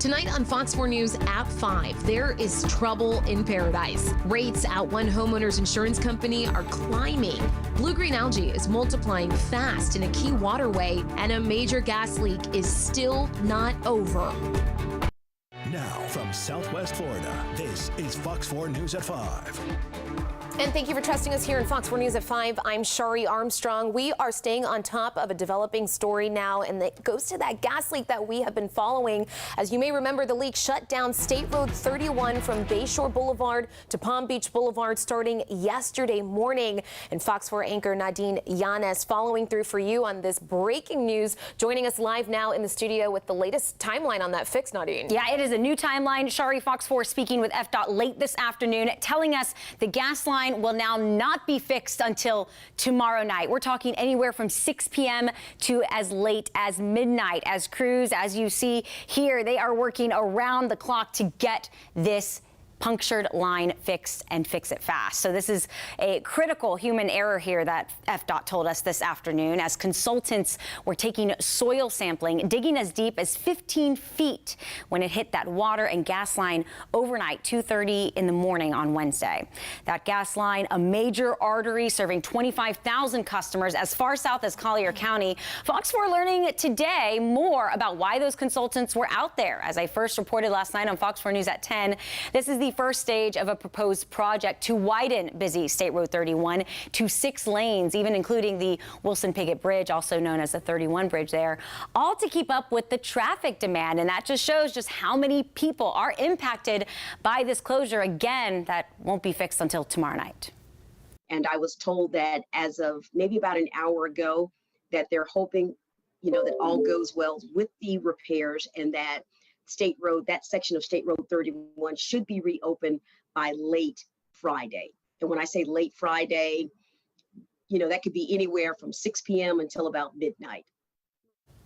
Tonight on Fox 4 News at 5, there is trouble in paradise. Rates at one homeowner's insurance company are climbing. Blue-green algae is multiplying fast in a key waterway, and a major gas leak is still not over. Now from Southwest Florida, this is Fox 4 News at 5. And thank you for trusting us here in Fox 4 News at 5. I'm Shari Armstrong. We are staying on top of a developing story now, and it goes to that gas leak that we have been following. As you may remember, the leak shut down State Road 31 from Bayshore Boulevard to Palm Beach Boulevard starting yesterday morning. And Fox 4 anchor Nadine Yanes following through for you on this breaking news, joining us live now in the studio with the latest timeline on that fix, Nadine. Yeah, it is a new timeline. Shari, Fox 4 speaking with FDOT late this afternoon, telling us the gas line will now not be fixed until tomorrow night. We're talking anywhere from 6 p.m. to as late as midnight. As crews, as you see here, they are working around the clock to get this punctured line fixed and fix it fast. So this is a critical human error here that FDOT told us this afternoon as consultants were taking soil sampling, digging as deep as 15 feet when it hit that water and gas line overnight, 2:30 in the morning on Wednesday. That gas line, a major artery serving 25,000 customers as far south as Collier County. Fox 4 learning today more about why those consultants were out there. As I first reported last night on Fox 4 News at 10, this is the first stage of a proposed project to widen busy State Road 31 to 6 lanes, even including the Wilson-Piggott Bridge, also known as the 31 bridge there, all to keep up with the traffic demand. And that just shows just how many people are impacted by this closure. Again, that won't be fixed until tomorrow night. And I was told that as of maybe about an hour ago, that they're hoping, that all goes well with the repairs and that State Road, that section of State Road 31 should be reopened by late Friday. And when I say late Friday, that could be anywhere from 6 p.m. until about midnight.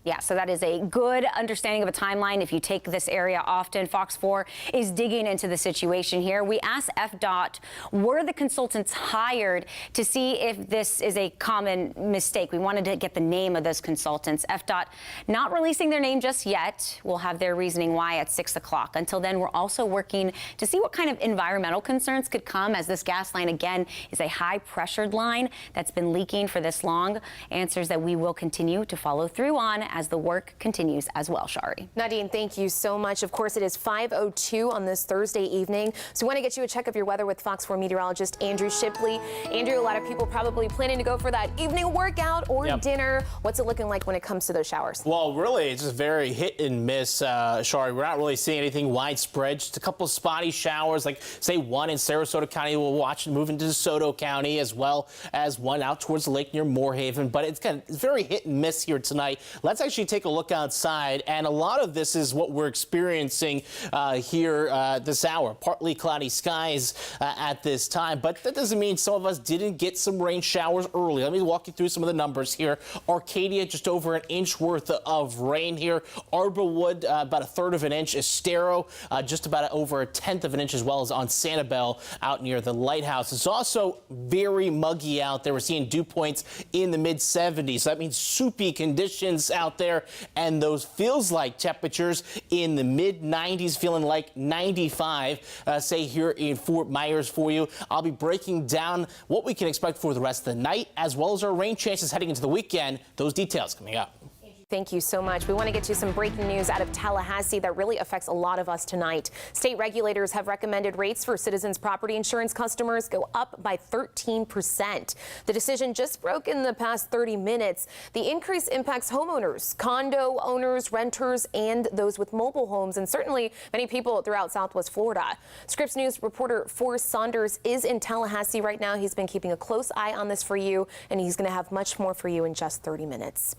Yeah, so that is a good understanding of a timeline. If you take this area often, Fox 4 is digging into the situation here. We asked FDOT, were the consultants hired, to see if this is a common mistake. We wanted to get the name of those consultants. FDOT not releasing their name just yet. We'll have their reasoning why at 6 o'clock. Until then, we're also working to see what kind of environmental concerns could come, as this gas line, again, is a high-pressured line that's been leaking for this long. Answers that we will continue to follow through on as the work continues as well, Shari. Nadine, thank you so much. Of course, it is 5:02 on this Thursday evening. So we want to get you a check of your weather with Fox 4 meteorologist Andrew Shipley. Andrew, a lot of people probably planning to go for that evening workout or dinner. What's it looking like when it comes to those showers? Well, really, it's just very hit and miss, Shari. We're not really seeing anything widespread. Just a couple of spotty showers, like, say, one in Sarasota County. We'll watch it move into DeSoto County, as well as one out towards the lake near Moorhaven. But it's very hit and miss here tonight. Let's actually take a look outside, and a lot of this is what we're experiencing here this hour. Partly cloudy skies at this time, but that doesn't mean some of us didn't get some rain showers early. Let me walk you through some of the numbers here. Arcadia, just over an inch worth of rain here. Arborwood, about 1/3 of an inch. Estero, just about over 1/10 of an inch, as well as on Sanibel out near the lighthouse. It's also very muggy out there. We're seeing dew points in the mid-70s. So that means soupy conditions out there, and those feels like temperatures in the mid-90s, feeling like 95, say here in Fort Myers for you. I'll be breaking down what we can expect for the rest of the night, as well as our rain chances heading into the weekend. Those details coming up. Thank you so much. We want to get you some breaking news out of Tallahassee that really affects a lot of us tonight. State regulators have recommended rates for Citizens property insurance customers go up by 13%. The decision just broke in the past 30 minutes. The increase impacts homeowners, condo owners, renters, and those with mobile homes, and certainly many people throughout Southwest Florida. Scripps News reporter Forrest Saunders is in Tallahassee right now. He's been keeping a close eye on this for you, and he's going to have much more for you in just 30 minutes.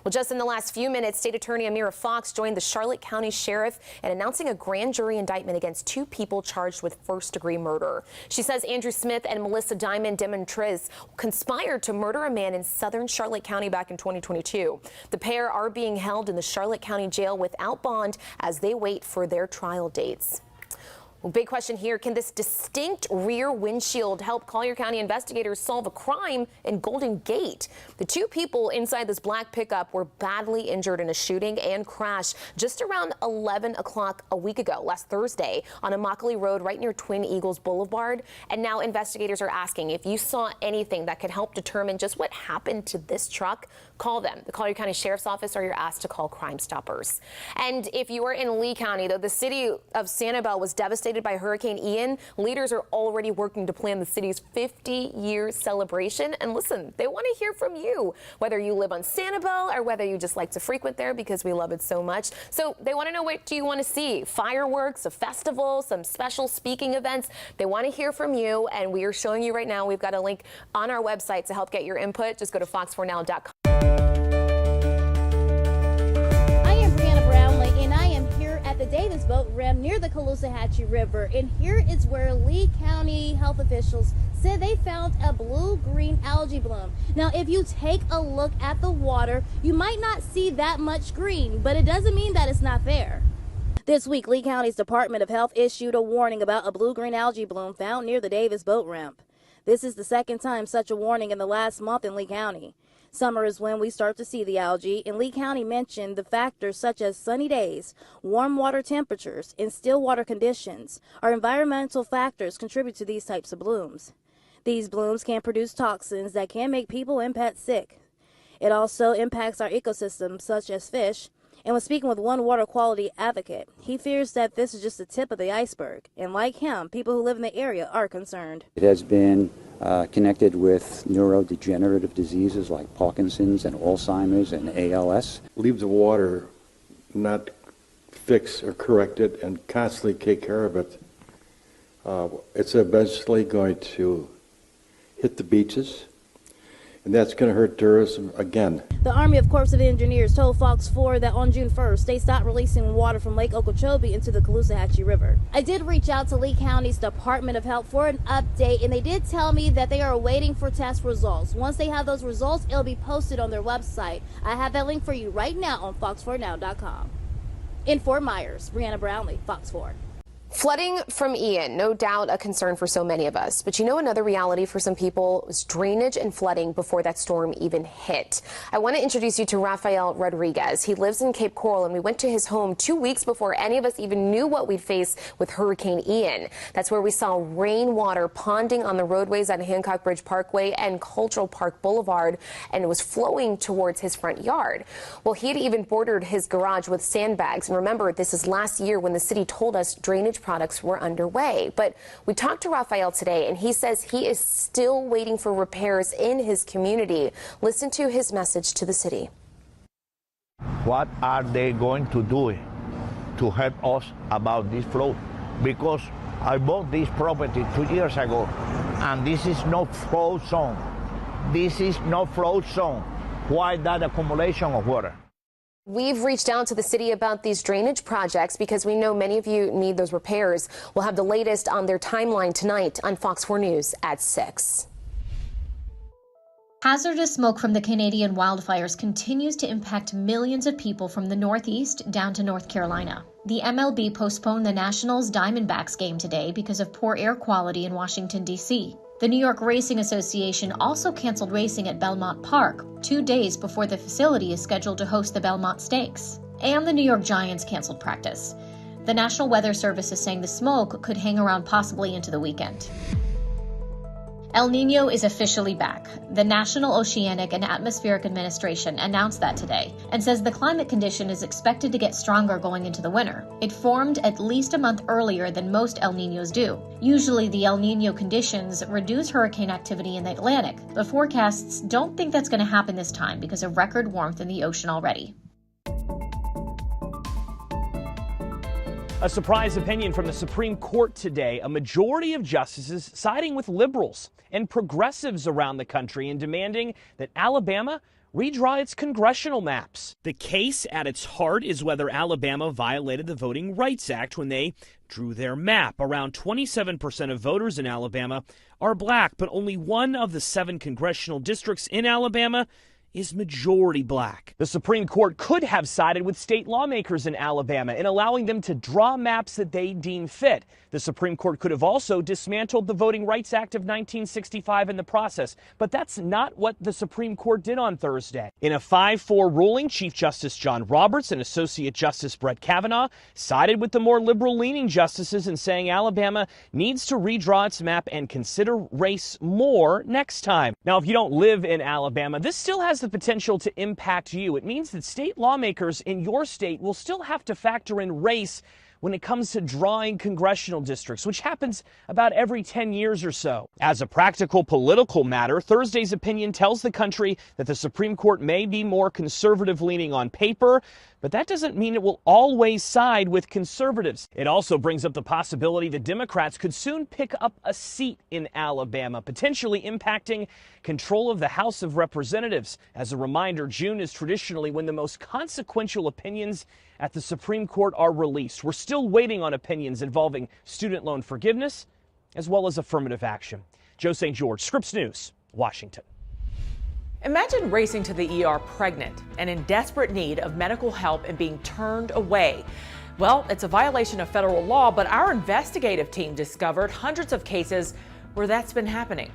Well, just in the last few minutes, State Attorney Amira Fox joined the Charlotte County Sheriff in announcing a grand jury indictment against 2 people charged with first-degree murder. She says Andrew Smith and Melissa Diamond Demontres conspired to murder a man in southern Charlotte County back in 2022. The pair are being held in the Charlotte County Jail without bond as they wait for their trial dates. Well, big question here. Can this distinct rear windshield help Collier County investigators solve a crime in Golden Gate? The two people inside this black pickup were badly injured in a shooting and crash just around 11 o'clock a week ago, last Thursday, on Immokalee Road right near Twin Eagles Boulevard. And now investigators are asking if you saw anything that could help determine just what happened to this truck. Call them, the Collier County Sheriff's Office, or you're asked to call Crime Stoppers. And if you are in Lee County, though, the city of Sanibel was devastated by Hurricane Ian. Leaders are already working to plan the city's 50-year celebration. And listen, they want to hear from you, whether you live on Sanibel or whether you just like to frequent there because we love it so much. So they want to know, what do you want to see? Fireworks, a festival, some special speaking events. They want to hear from you, and we are showing you right now. We've got a link on our website to help get your input. Just go to fox4now.com. The Davis Boat Rim near the Caloosahatchee River, and here is where Lee County health officials said they found a blue-green algae bloom. Now, if you take a look at the water, you might not see that much green, but it doesn't mean that it's not there. This week, Lee County's Department of Health issued a warning about a blue-green algae bloom found near the Davis Boat Ramp. This is the second time such a warning in the last month in Lee County. Summer is when we start to see the algae, and Lee County mentioned the factors such as sunny days, warm water temperatures, and still water conditions are environmental factors contribute to these types of blooms. These blooms can produce toxins that can make people and pets sick. It also impacts our ecosystems such as fish, and when speaking with one water quality advocate, he fears that this is just the tip of the iceberg, and like him, people who live in the area are concerned. It has been connected with neurodegenerative diseases like Parkinson's and Alzheimer's and ALS. Leave the water not fixed or corrected and constantly take care of it. It's eventually going to hit the beaches, and that's going to hurt tourism again. The Army Corps of Engineers told Fox 4 that on June 1st, they stopped releasing water from Lake Okeechobee into the Caloosahatchee River. I did reach out to Lee County's Department of Health for an update, and they did tell me that they are waiting for test results. Once they have those results, it'll be posted on their website. I have that link for you right now on fox4now.com. In Fort Myers, Brianna Brownlee, Fox 4. Flooding from Ian, no doubt a concern for so many of us. But you know, another reality for some people was drainage and flooding before that storm even hit. I want to introduce you to Rafael Rodriguez. He lives in Cape Coral, and we went to his home 2 weeks before any of us even knew what we'd face with Hurricane Ian. That's where we saw rainwater ponding on the roadways at Hancock Bridge Parkway and Cultural Park Boulevard, and it was flowing towards his front yard. Well, he had even bordered his garage with sandbags. And remember, this is last year when the city told us drainage products were underway. But we talked to Rafael today, and he says he is still waiting for repairs in his community. Listen to his message to the city. What are they going to do to help us about this flood? Because I bought this property 2 years ago, and this is no flood zone. This is no flood zone. Why that accumulation of water? We've reached out to the city about these drainage projects because we know many of you need those repairs. We'll have the latest on their timeline tonight on Fox 4 News at 6. Hazardous smoke from the Canadian wildfires continues to impact millions of people from the Northeast down to North Carolina. The MLB postponed the Nationals Diamondbacks game today because of poor air quality in Washington, D.C. The New York Racing Association also canceled racing at Belmont Park 2 days before the facility is scheduled to host the Belmont Stakes. And the New York Giants canceled practice. The National Weather Service is saying the smoke could hang around possibly into the weekend. El Nino is officially back. The National Oceanic and Atmospheric Administration announced that today and says the climate condition is expected to get stronger going into the winter. It formed at least a month earlier than most El Ninos do. Usually the El Nino conditions reduce hurricane activity in the Atlantic, but forecasts don't think that's going to happen this time because of record warmth in the ocean already. A surprise opinion from the Supreme Court today. A majority of justices siding with liberals and progressives around the country in demanding that Alabama redraw its congressional maps. The case at its heart is whether Alabama violated the Voting Rights Act when they drew their map. Around 27% of voters in Alabama are black, but only one of the 7 congressional districts in Alabama is majority black. The Supreme Court could have sided with state lawmakers in Alabama in allowing them to draw maps that they deem fit. The Supreme Court could have also dismantled the Voting Rights Act of 1965 in the process, but that's not what the Supreme Court did on Thursday. In a 5-4 ruling, Chief Justice John Roberts and Associate Justice Brett Kavanaugh sided with the more liberal-leaning justices in saying Alabama needs to redraw its map and consider race more next time. Now, if you don't live in Alabama, this still has the potential to impact you. It means that state lawmakers in your state will still have to factor in race when it comes to drawing congressional districts, which happens about every 10 years or so. As a practical political matter, Thursday's opinion tells the country that the Supreme Court may be more conservative leaning on paper, but that doesn't mean it will always side with conservatives. It also brings up the possibility that Democrats could soon pick up a seat in Alabama, potentially impacting control of the House of Representatives. As a reminder, June is traditionally when the most consequential opinions at the Supreme Court are released. We're still waiting on opinions involving student loan forgiveness as well as affirmative action. Joe St. George, Scripps News, Washington. Imagine racing to the ER pregnant and in desperate need of medical help and being turned away. Well, it's a violation of federal law, but our investigative team discovered hundreds of cases where that's been happening.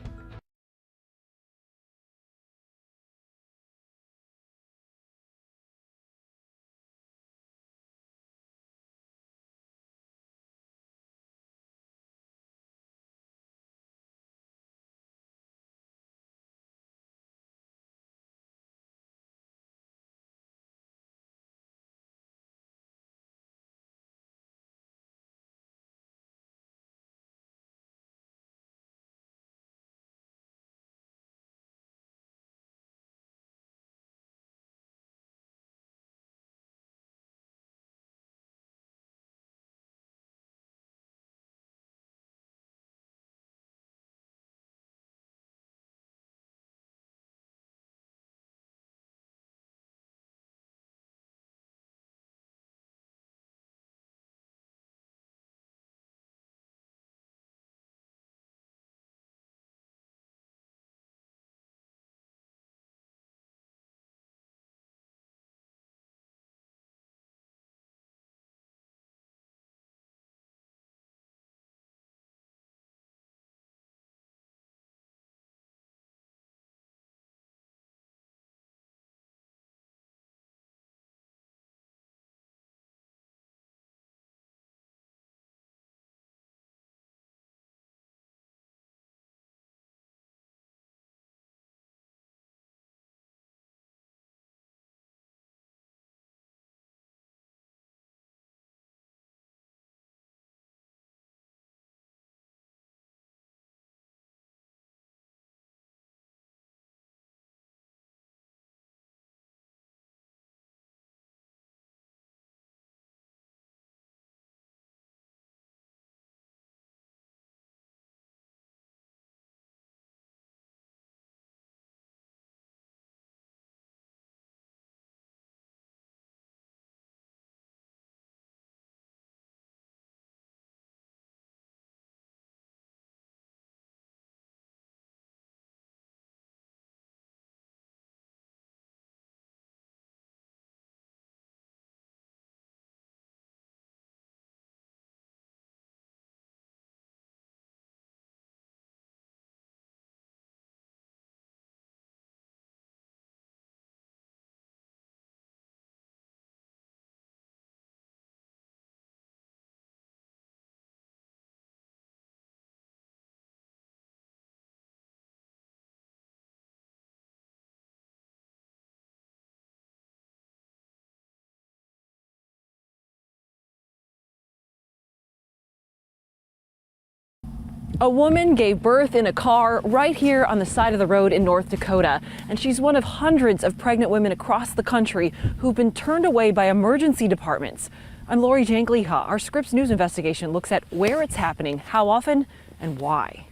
A woman gave birth in a car right here on the side of the road in North Dakota, and she's one of hundreds of pregnant women across the country who've been turned away by emergency departments. I'm Lori Jankliha. Our Scripps News investigation looks at where it's happening, how often, and why.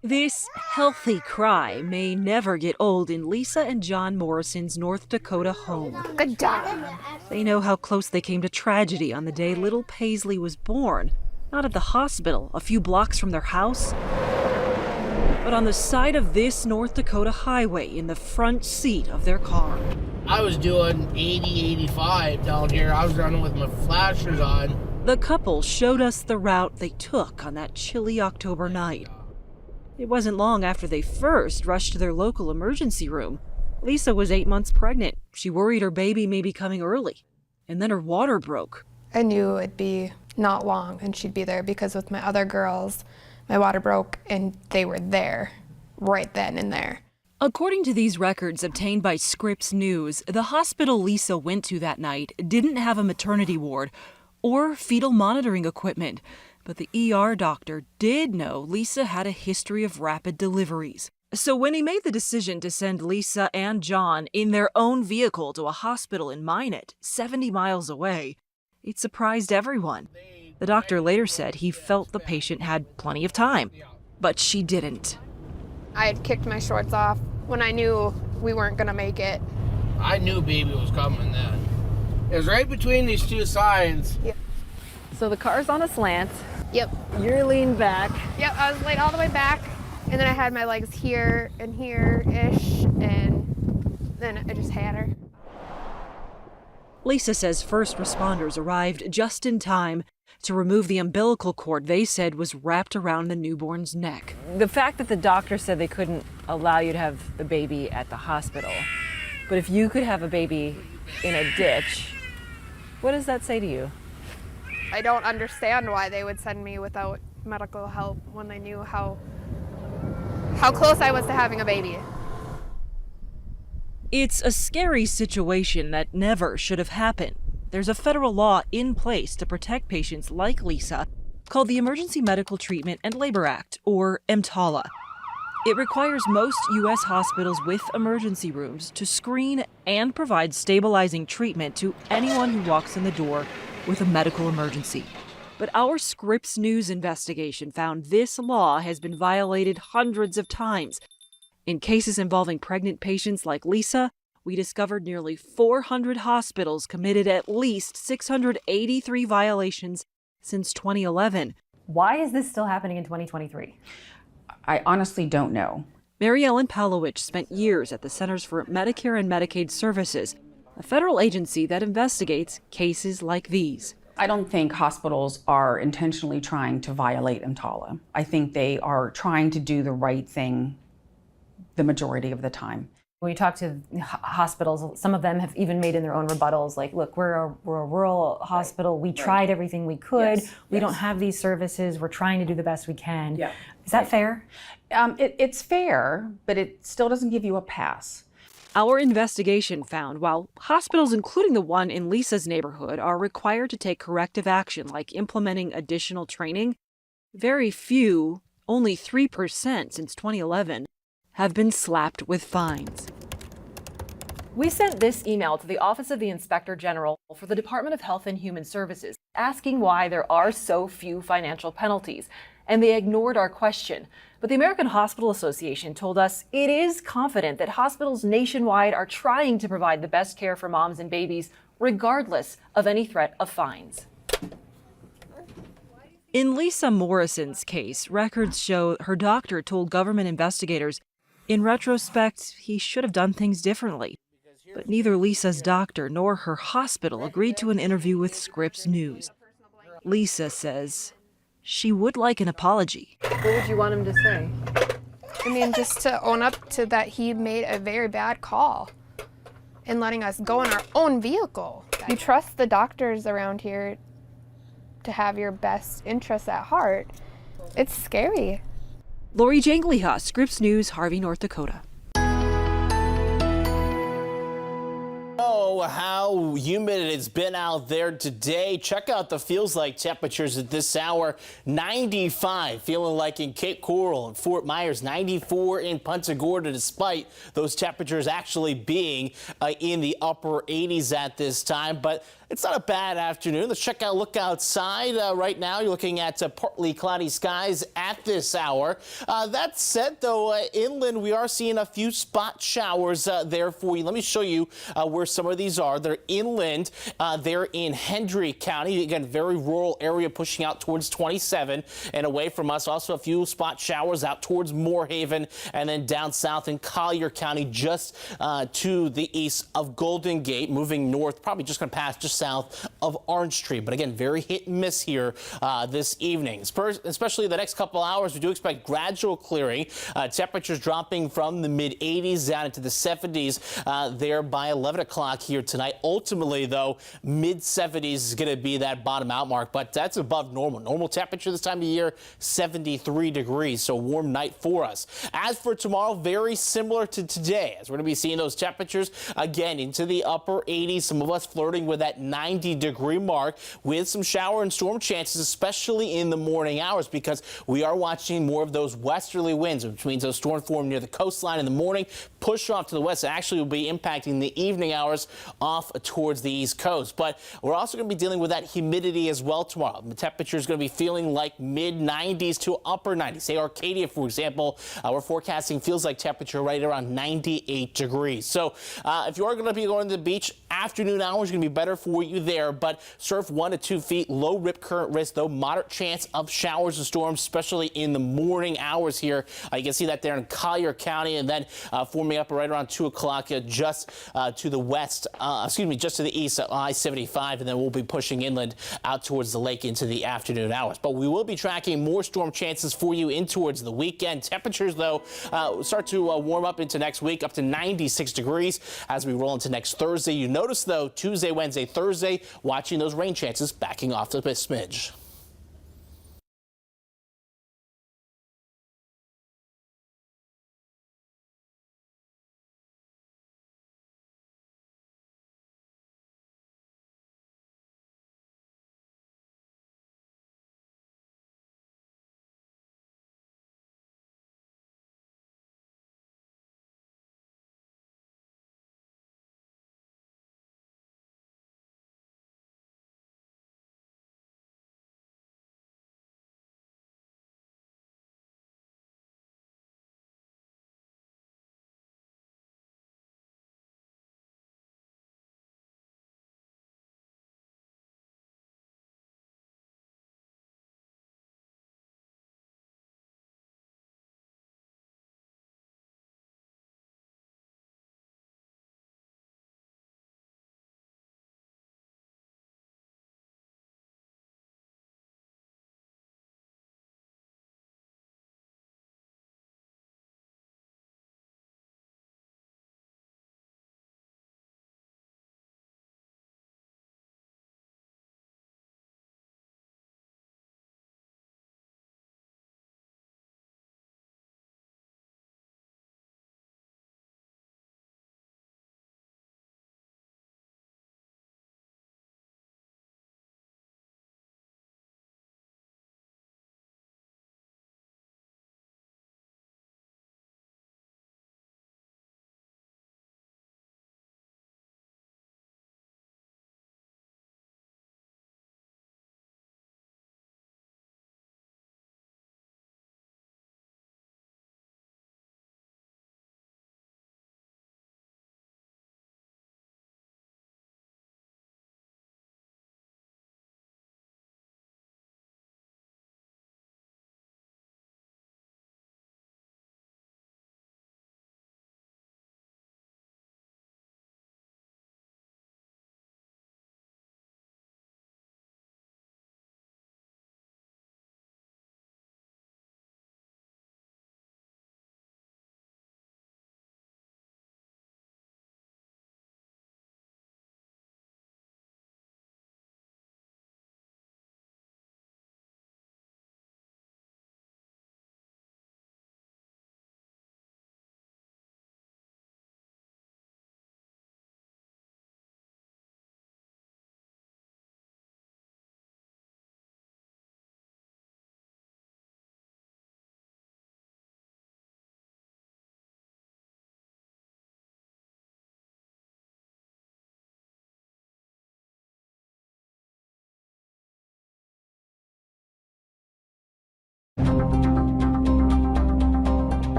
This healthy cry may never get old in Lisa and John Morrison's North Dakota home. Good job. They know how close they came to tragedy on the day little Paisley was born. Not at the hospital, a few blocks from their house, but on the side of this North Dakota highway in the front seat of their car. I was doing 80, 85 down here. I was running with my flashers on. The couple showed us the route they took on that chilly October night. It wasn't long after they first rushed to their local emergency room. Lisa was 8 months pregnant. She worried her baby may be coming early. And then her water broke. I knew it'd be not long and she'd be there because with my other girls, my water broke and they were there right then and there. According to these records obtained by Scripps News, the hospital Lisa went to that night didn't have a maternity ward or fetal monitoring equipment, but the ER doctor did know Lisa had a history of rapid deliveries. So when he made the decision to send Lisa and John in their own vehicle to a hospital in Minot, 70 miles away, it surprised everyone. The doctor later said he felt the patient had plenty of time, but she didn't. I had kicked my shorts off when I knew we weren't going to make it. I knew baby was coming then. It was right between these two signs. Yep. So the car's on a slant. Yep. You're leaned back. Yep, I was laid all the way back, and then I had my legs here and here-ish, and then I just had her. Lisa says first responders arrived just in time to remove the umbilical cord they said was wrapped around the newborn's neck. The fact that the doctor said they couldn't allow you to have the baby at the hospital, but if you could have a baby in a ditch, what does that say to you? I don't understand why they would send me without medical help when they knew how close I was to having a baby. It's a scary situation that never should have happened. There's a federal law in place to protect patients like Lisa called the Emergency Medical Treatment and Labor Act, or EMTALA. It requires most U.S. hospitals with emergency rooms to screen and provide stabilizing treatment to anyone who walks in the door with a medical emergency. But our Scripps News investigation found this law has been violated hundreds of times. In cases involving pregnant patients like Lisa, we discovered nearly 400 hospitals committed at least 683 violations since 2011. Why is this still happening in 2023? I honestly don't know. Mary Ellen Palowich spent years at the Centers for Medicare and Medicaid Services, a federal agency that investigates cases like these. I don't think hospitals are intentionally trying to violate EMTALA. I think they are trying to do the right thing the majority of the time. When you talk to hospitals, some of them have even made in their own rebuttals, like, look, we're a rural hospital. We tried everything we could. We don't have these services. We're trying to do the best we can. Yeah. Is that fair? It's fair, but it still doesn't give you a pass. Our investigation found while hospitals, including the one in Lisa's neighborhood, are required to take corrective action like implementing additional training, very few, only 3% since 2011, have been slapped with fines. We sent this email to the Office of the Inspector General for the Department of Health and Human Services, asking why there are so few financial penalties, and they ignored our question. But the American Hospital Association told us it is confident that hospitals nationwide are trying to provide the best care for moms and babies, regardless of any threat of fines. In Lisa Morrison's case, records show her doctor told government investigators, in retrospect, he should have done things differently. But neither Lisa's doctor nor her hospital agreed to an interview with Scripps News. Lisa says she would like an apology. What would you want him to say? I mean, just to own up to that he made a very bad call in letting us go in our own vehicle. You trust the doctors around here to have your best interests at heart. It's scary. Lori Janglihas, Scripps News, Harvey, North Dakota. Oh, how humid it's been out there today. Check out the feels like temperatures at this hour. 95, feeling like in Cape Coral and Fort Myers, 94 in Punta Gorda, despite those temperatures actually being in the upper 80s at this time. But it's not a bad afternoon. Let's check out, look outside. Right now, you're looking at partly cloudy skies at this hour. That said, though, inland, we are seeing a few spot showers there for you. Let me show you where some of these these are. They're inland. They're in Hendry County. Again, very rural area pushing out towards 27 and away from us. Also a few spot showers out towards Moorhaven and then down south in Collier County just to the east of Golden Gate, moving north, probably just going to pass just south of Orange Tree. But again, very hit and miss here this evening. Especially the next couple hours, we do expect gradual clearing. Temperatures dropping from the mid-80s down into the 70s there by 11 o'clock here tonight. Ultimately, though, mid-70s is going to be that bottom out mark, but that's above normal. Normal temperature this time of year, 73 degrees, so warm night for us. As for tomorrow, very similar to today, as we're going to be seeing those temperatures again into the upper 80s. Some of us flirting with that 90-degree mark with some shower and storm chances, especially in the morning hours, because we are watching more of those westerly winds, which means those storms form near the coastline in the morning, push off to the west. It actually will be impacting the evening hours off towards the east coast. But we're also going to be dealing with that humidity as well tomorrow. The temperature is going to be feeling like mid-90s to upper 90s. Say Arcadia, for example, we're forecasting feels like temperature right around 98 degrees. So if you are going to be going to the beach, afternoon hours are going to be better for you there, but surf 1 to 2 feet, low rip current risk, though moderate chance of showers and storms, especially in the morning hours here. You can see that there in Collier County, and then forming up right around 2 o'clock just to the west, just to the east at I-75, and then we'll be pushing inland out towards the lake into the afternoon hours. But we will be tracking more storm chances for you in towards the weekend. Temperatures, though, start to warm up into next week, up to 96 degrees as we roll into next Thursday. You notice, though, Tuesday, Wednesday, Thursday, watching those rain chances backing off to a smidge.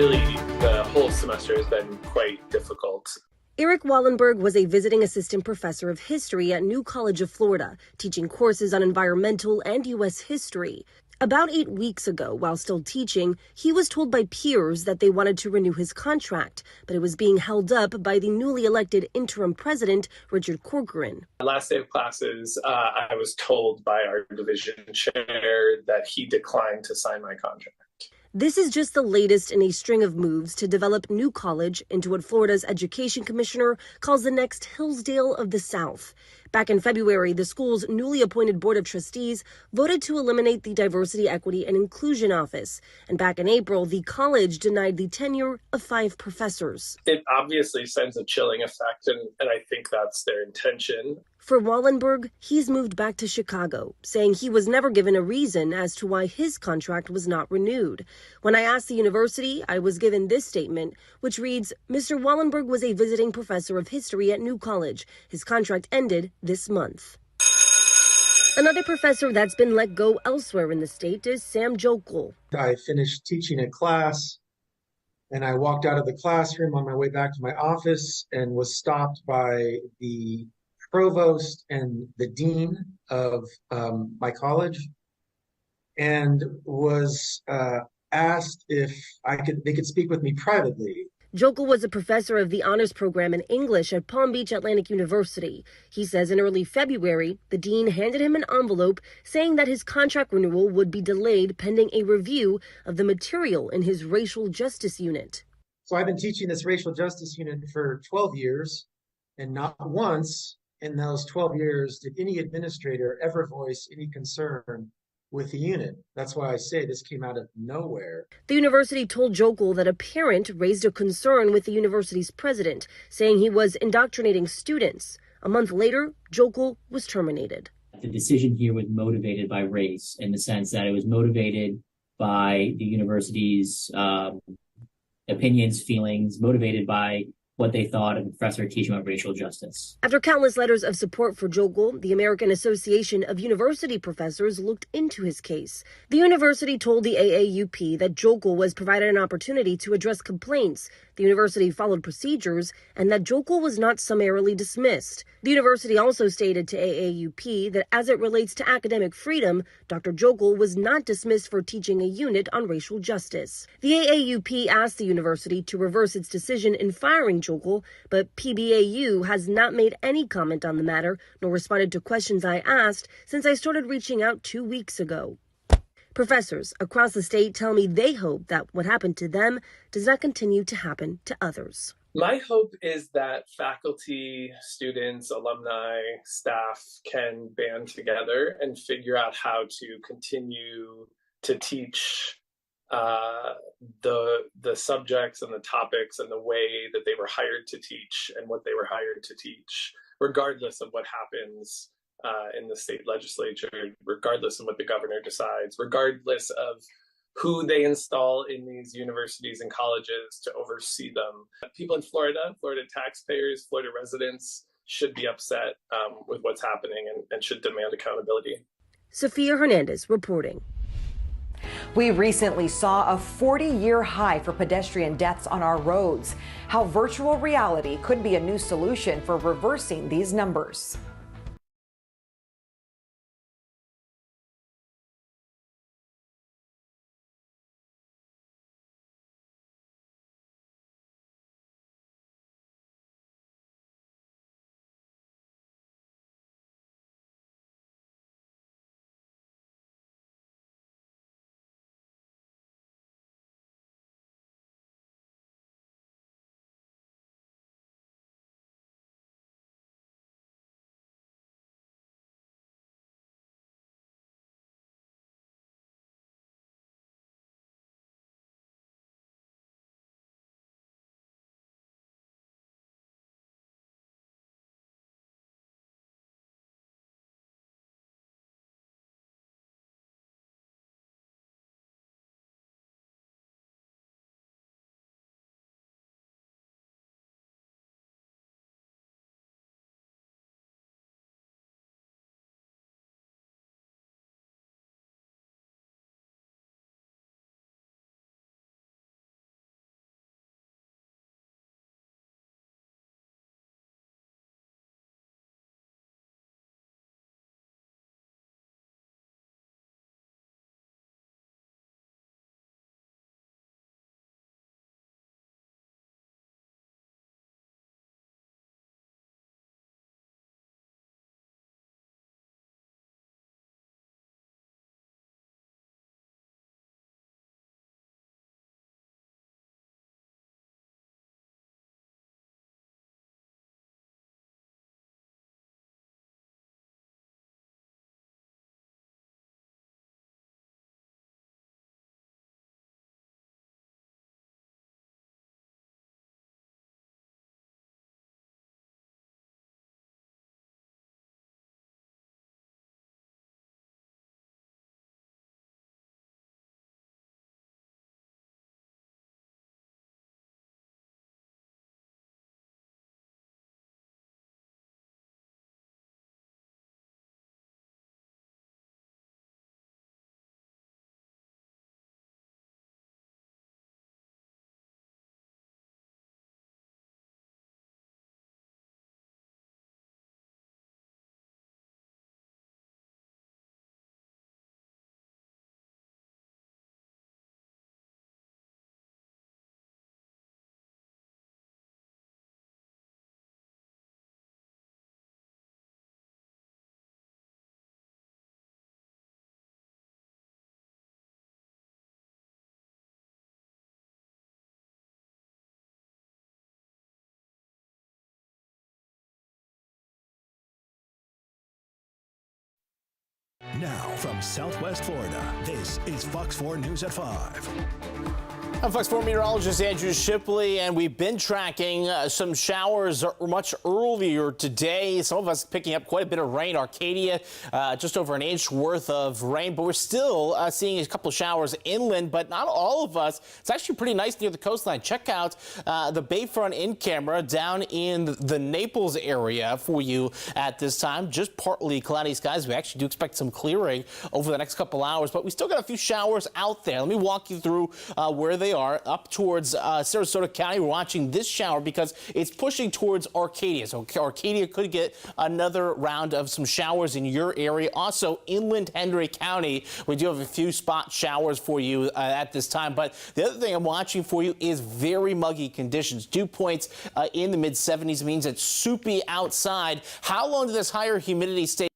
really the whole semester has been quite difficult. Eric Wallenberg was a visiting assistant professor of history at New College of Florida, teaching courses on environmental and U.S. history. About 8 weeks ago, while still teaching, he was told by peers that they wanted to renew his contract, but it was being held up by the newly elected interim president, Richard Corcoran. Last day of classes, I was told by our division chair that he declined to sign my contract. This is just the latest in a string of moves to develop New College into what Florida's education commissioner calls the next Hillsdale of the South. Back in February, the school's newly appointed board of trustees voted to eliminate the Diversity, Equity, and Inclusion Office. And back in April, the college denied the tenure of 5 professors. It obviously sends a chilling effect, and I think that's their intention. For Wallenberg, he's moved back to Chicago, saying he was never given a reason as to why his contract was not renewed. When I asked the university, I was given this statement, which reads, Mr. Wallenberg was a visiting professor of history at New College. His contract ended this month. Another professor that's been let go elsewhere in the state is Sam Jokel. I finished teaching a class, and I walked out of the classroom on my way back to my office and was stopped by the provost and the dean of my college, and was asked if they could speak with me privately. Jokel was a professor of the honors program in English at Palm Beach Atlantic University. He says in early February, the dean handed him an envelope saying that his contract renewal would be delayed pending a review of the material in his racial justice unit. So I've been teaching this racial justice unit for 12 years, and not once in those 12 years did any administrator ever voice any concern with the unit. That's why I say this came out of nowhere. The university told Jokel that a parent raised a concern with the university's president, saying he was indoctrinating students. A month later, Jokel was terminated. The decision here was motivated by race, in the sense that it was motivated by the university's opinions, feelings, motivated by what they thought of a professor teaching about racial justice. After countless letters of support for Jokel, the American Association of University Professors looked into his case. The university told the AAUP that Jokel was provided an opportunity to address complaints. The university followed procedures, and that Jokel was not summarily dismissed. The university also stated to AAUP that as it relates to academic freedom, Dr. Jokel was not dismissed for teaching a unit on racial justice. The AAUP asked the university to reverse its decision in firing Jokel, but PBAU has not made any comment on the matter, nor responded to questions I asked since I started reaching out 2 weeks ago. Professors across the state tell me they hope that what happened to them does not continue to happen to others. My hope is that faculty, students, alumni, staff can band together and figure out how to continue to teach the subjects and the topics and the way that they were hired to teach and what they were hired to teach, regardless of what happens in the state legislature, regardless of what the governor decides, regardless of who they install in these universities and colleges to oversee them. People in Florida, Florida taxpayers, Florida residents should be upset with what's happening and should demand accountability. Sophia Hernandez reporting. We recently saw a 40-year high for pedestrian deaths on our roads. How virtual reality could be a new solution for reversing these numbers. Now, from Southwest Florida, this is Fox 4 News at 5. I'm Fox 4 meteorologist Andrew Shipley, and we've been tracking some showers much earlier today. Some of us picking up quite a bit of rain. Arcadia, just over an inch worth of rain, but we're still seeing a couple of showers inland, but not all of us. It's actually pretty nice near the coastline. Check out the Bayfront in camera down in the Naples area for you at this time. Just partly cloudy skies. We actually do expect some clearing over the next couple hours, but we still got a few showers out there. Let me walk you through where they are. Up towards Sarasota County. We're watching this shower because it's pushing towards Arcadia. So Arcadia could get another round of some showers in your area. Also, inland Henry County, we do have a few spot showers for you at this time. But the other thing I'm watching for you is very muggy conditions. Dew points in the mid-70s means it's soupy outside. How long does this higher humidity stay?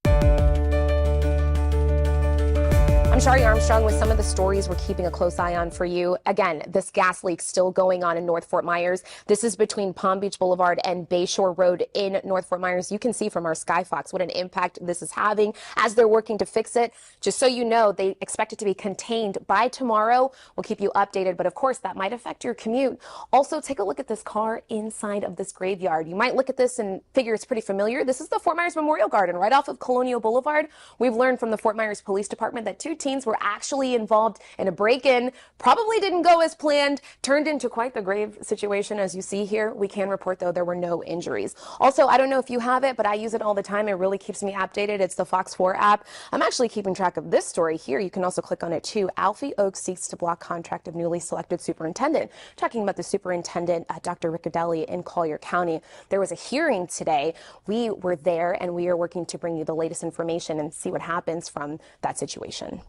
I'm Shari Armstrong with some of the stories we're keeping a close eye on for you. Again, this gas leak still going on in North Fort Myers. This is between Palm Beach Boulevard and Bayshore Road in North Fort Myers. You can see from our Skyfox what an impact this is having as they're working to fix it. Just so you know, they expect it to be contained by tomorrow. We'll keep you updated, but of course that might affect your commute. Also, take a look at this car inside of this graveyard. You might look at this and figure it's pretty familiar. This is the Fort Myers Memorial Garden right off of Colonial Boulevard. We've learned from the Fort Myers Police Department that two teens were actually involved in a break-in, probably didn't go as planned, turned into quite the grave situation as you see here. We can report, though, there were no injuries. Also, I don't know if you have it, but I use it all the time. It really keeps me updated. It's the Fox 4 app. I'm actually keeping track of this story here. You can also click on it, too. Alfie Oaks seeks to block contract of newly selected superintendent. Talking about the superintendent, Dr. Riccadelli in Collier County. There was a hearing today. We were there, and we are working to bring you the latest information and see what happens from that situation.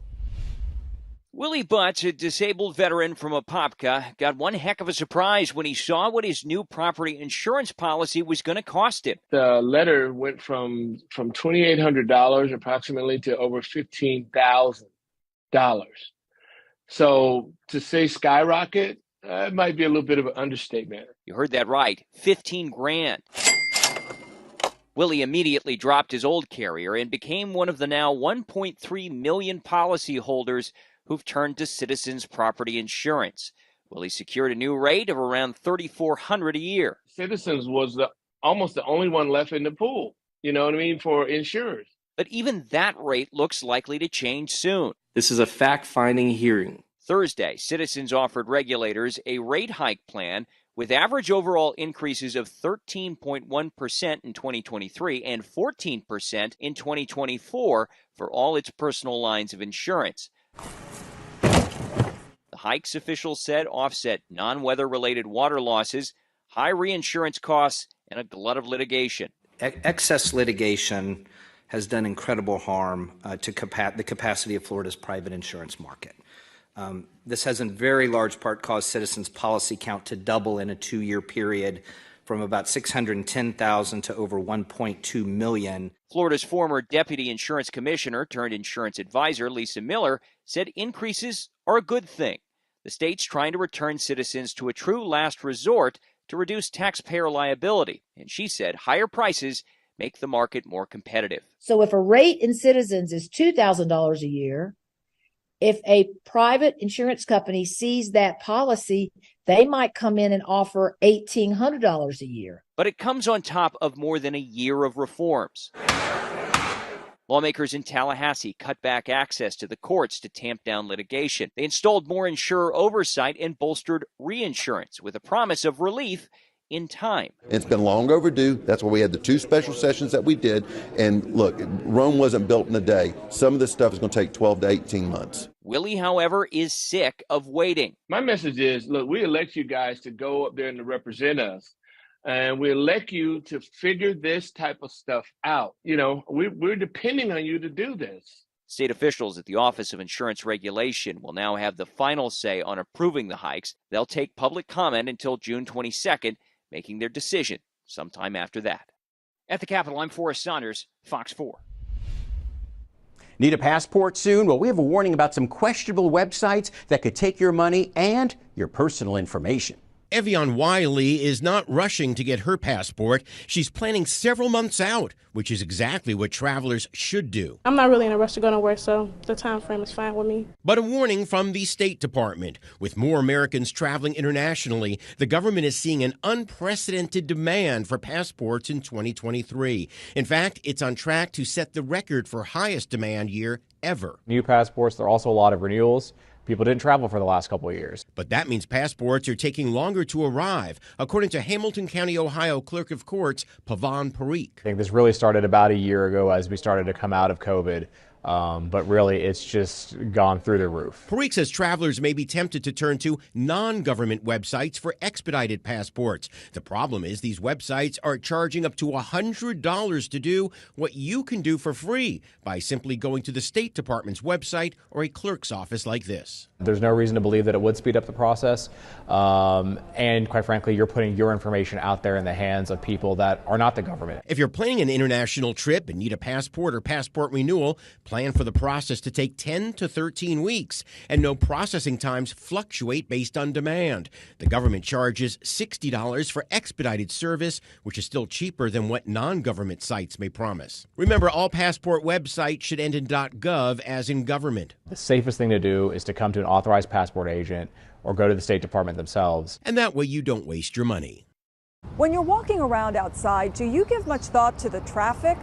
Willie Butts, a disabled veteran from Apopka, got one heck of a surprise when he saw what his new property insurance policy was going to cost him. The letter went from $2,800 approximately to over $15,000. So to say skyrocket, it might be a little bit of an understatement. You heard that right, 15 grand. Willie immediately dropped his old carrier and became one of the now 1.3 million policyholders who've turned to Citizens Property Insurance. Willie secured a new rate of around $3,400 a year. Citizens was almost the only one left in the pool, you know what I mean, for insurers. But even that rate looks likely to change soon. This is a fact-finding hearing. Thursday, Citizens offered regulators a rate hike plan with average overall increases of 13.1% in 2023 and 14% in 2024 for all its personal lines of insurance. The hikes, officials said, offset non-weather-related water losses, high reinsurance costs, and a glut of litigation. Excess litigation has done incredible harm to the capacity of Florida's private insurance market. This has in very large part caused Citizens' policy count to double in a 2-year period from about 610,000 to over 1.2 million. Florida's former deputy insurance commissioner turned insurance advisor, Lisa Miller, said increases are a good thing. The state's trying to return Citizens to a true last resort to reduce taxpayer liability. And she said higher prices make the market more competitive. So if a rate in Citizens is $2,000 a year, if a private insurance company sees that policy, they might come in and offer $1,800 a year. But it comes on top of more than a year of reforms. Lawmakers in Tallahassee cut back access to the courts to tamp down litigation. They installed more insurer oversight and bolstered reinsurance with a promise of relief in time. It's been long overdue. That's why we had the 2 special sessions that we did. And look, Rome wasn't built in a day. Some of this stuff is going to take 12 to 18 months. Willie, however, is sick of waiting. My message is, look, we elect you guys to go up there and to represent us. And we elect you to figure this type of stuff out. You know, we're depending on you to do this. State officials at the Office of Insurance Regulation will now have the final say on approving the hikes. They'll take public comment until June 22nd, making their decision sometime after that. At the Capitol, I'm Forrest Saunders, Fox 4. Need a passport soon? Well, we have a warning about some questionable websites that could take your money and your personal information. Evian Wiley is not rushing to get her passport. She's planning several months out, which is exactly what travelers should do. I'm not really in a rush to go nowhere, so the time frame is fine with me. But a warning from the State Department. With more Americans traveling internationally, the government is seeing an unprecedented demand for passports in 2023. In fact, it's on track to set the record for highest demand year ever. New passports, there are also a lot of renewals. People didn't travel for the last couple of years. But that means passports are taking longer to arrive, according to Hamilton County, Ohio Clerk of Courts, Pavan Parikh. I think this really started about a year ago as we started to come out of COVID. But really, it's just gone through the roof. Parikh says travelers may be tempted to turn to non-government websites for expedited passports. The problem is these websites are charging up to $100 to do what you can do for free by simply going to the State Department's website or a clerk's office like this. There's no reason to believe that it would speed up the process. And quite frankly, you're putting your information out there in the hands of people that are not the government. If you're planning an international trip and need a passport or passport renewal, plan for the process to take 10 to 13 weeks, and no processing times fluctuate based on demand. The government charges $60 for expedited service, which is still cheaper than what non-government sites may promise. Remember, all passport websites should end in .gov as in government. The safest thing to do is to come to an authorized passport agent or go to the State Department themselves. And that way you don't waste your money. When you're walking around outside, do you give much thought to the traffic?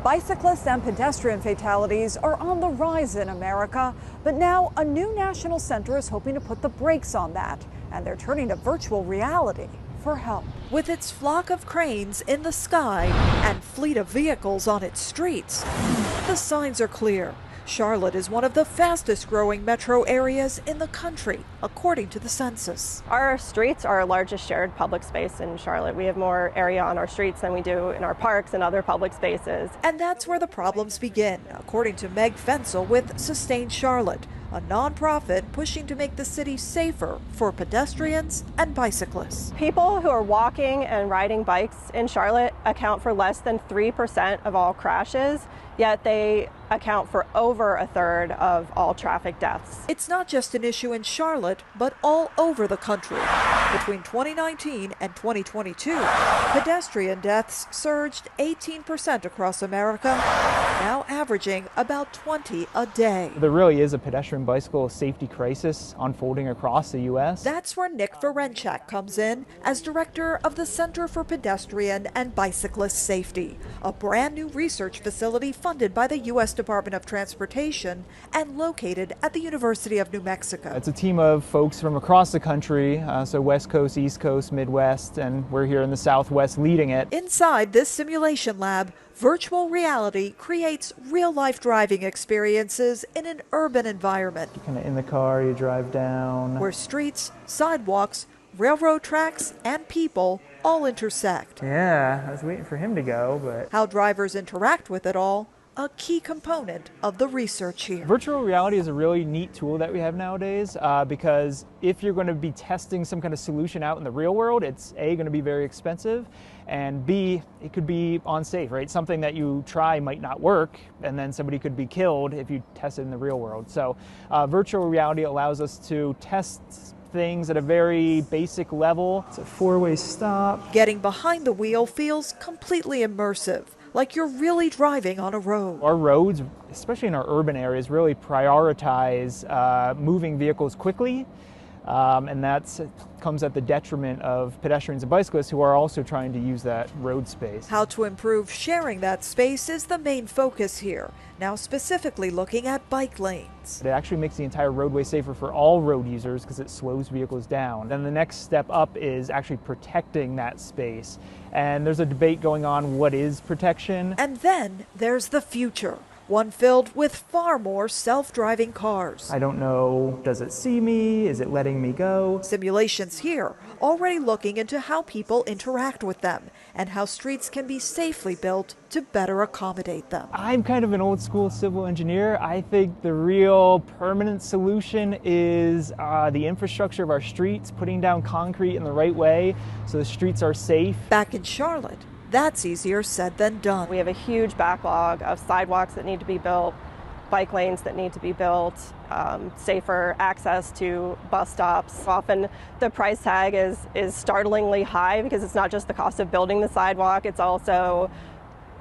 Bicyclists and pedestrian fatalities are on the rise in America, but now a new national center is hoping to put the brakes on that, and they're turning to virtual reality for help. With its flock of cranes in the sky and fleet of vehicles on its streets, the signs are clear. Charlotte is one of the fastest growing metro areas in the country, according to the census. Our streets are our largest shared public space in Charlotte. We have more area on our streets than we do in our parks and other public spaces. And that's where the problems begin, according to Meg Fensel with Sustain Charlotte, a nonprofit pushing to make the city safer for pedestrians and bicyclists. People who are walking and riding bikes in Charlotte account for less than 3% of all crashes, yet they account for over a third of all traffic deaths. It's not just an issue in Charlotte, but all over the country. Between 2019 and 2022, pedestrian deaths surged 18% across America, now averaging about 20 a day. There really is a pedestrian bicycle safety crisis unfolding across the U.S. That's where Nick Ferenchak comes in as director of the Center for Pedestrian and Bicyclist Safety, a brand new research facility funded by the U.S. Department of Transportation and located at the University of New Mexico. It's a team of folks from across the country, so West Coast, East Coast, Midwest, and we're here in the Southwest leading it. Inside this simulation lab, virtual reality creates real-life driving experiences in an urban environment. Kind of in the car, you drive down. Where streets, sidewalks, railroad tracks, and people all intersect. Yeah, I was waiting for him to go, but... How drivers interact with it all, a key component of the research here. Virtual reality is a really neat tool that we have nowadays because if you're going to be testing some kind of solution out in the real world, it's A, going to be very expensive, and B, it could be unsafe, right? Something that you try might not work, and then somebody could be killed if you test it in the real world. So virtual reality allows us to test things at a very basic level. It's a four-way stop. Getting behind the wheel feels completely immersive, like you're really driving on a road. Our roads, especially in our urban areas, really prioritize moving vehicles quickly, and that comes at the detriment of pedestrians and bicyclists who are also trying to use that road space. How to improve sharing that space is the main focus here, now specifically looking at bike lanes. It actually makes the entire roadway safer for all road users because it slows vehicles down. Then the next step up is actually protecting that space. And there's a debate going on what is protection. And then there's the future, one filled with far more self-driving cars. I don't know, does it see me? Is it letting me go? Simulations here already looking into how people interact with them and how streets can be safely built to better accommodate them. I'm kind of an old school civil engineer. I think the real permanent solution is the infrastructure of our streets, putting down concrete in the right way so the streets are safe. Back in Charlotte, that's easier said than done. We have a huge backlog of sidewalks that need to be built, bike lanes that need to be built, safer access to bus stops. Often the price tag is startlingly high because it's not just the cost of building the sidewalk, it's also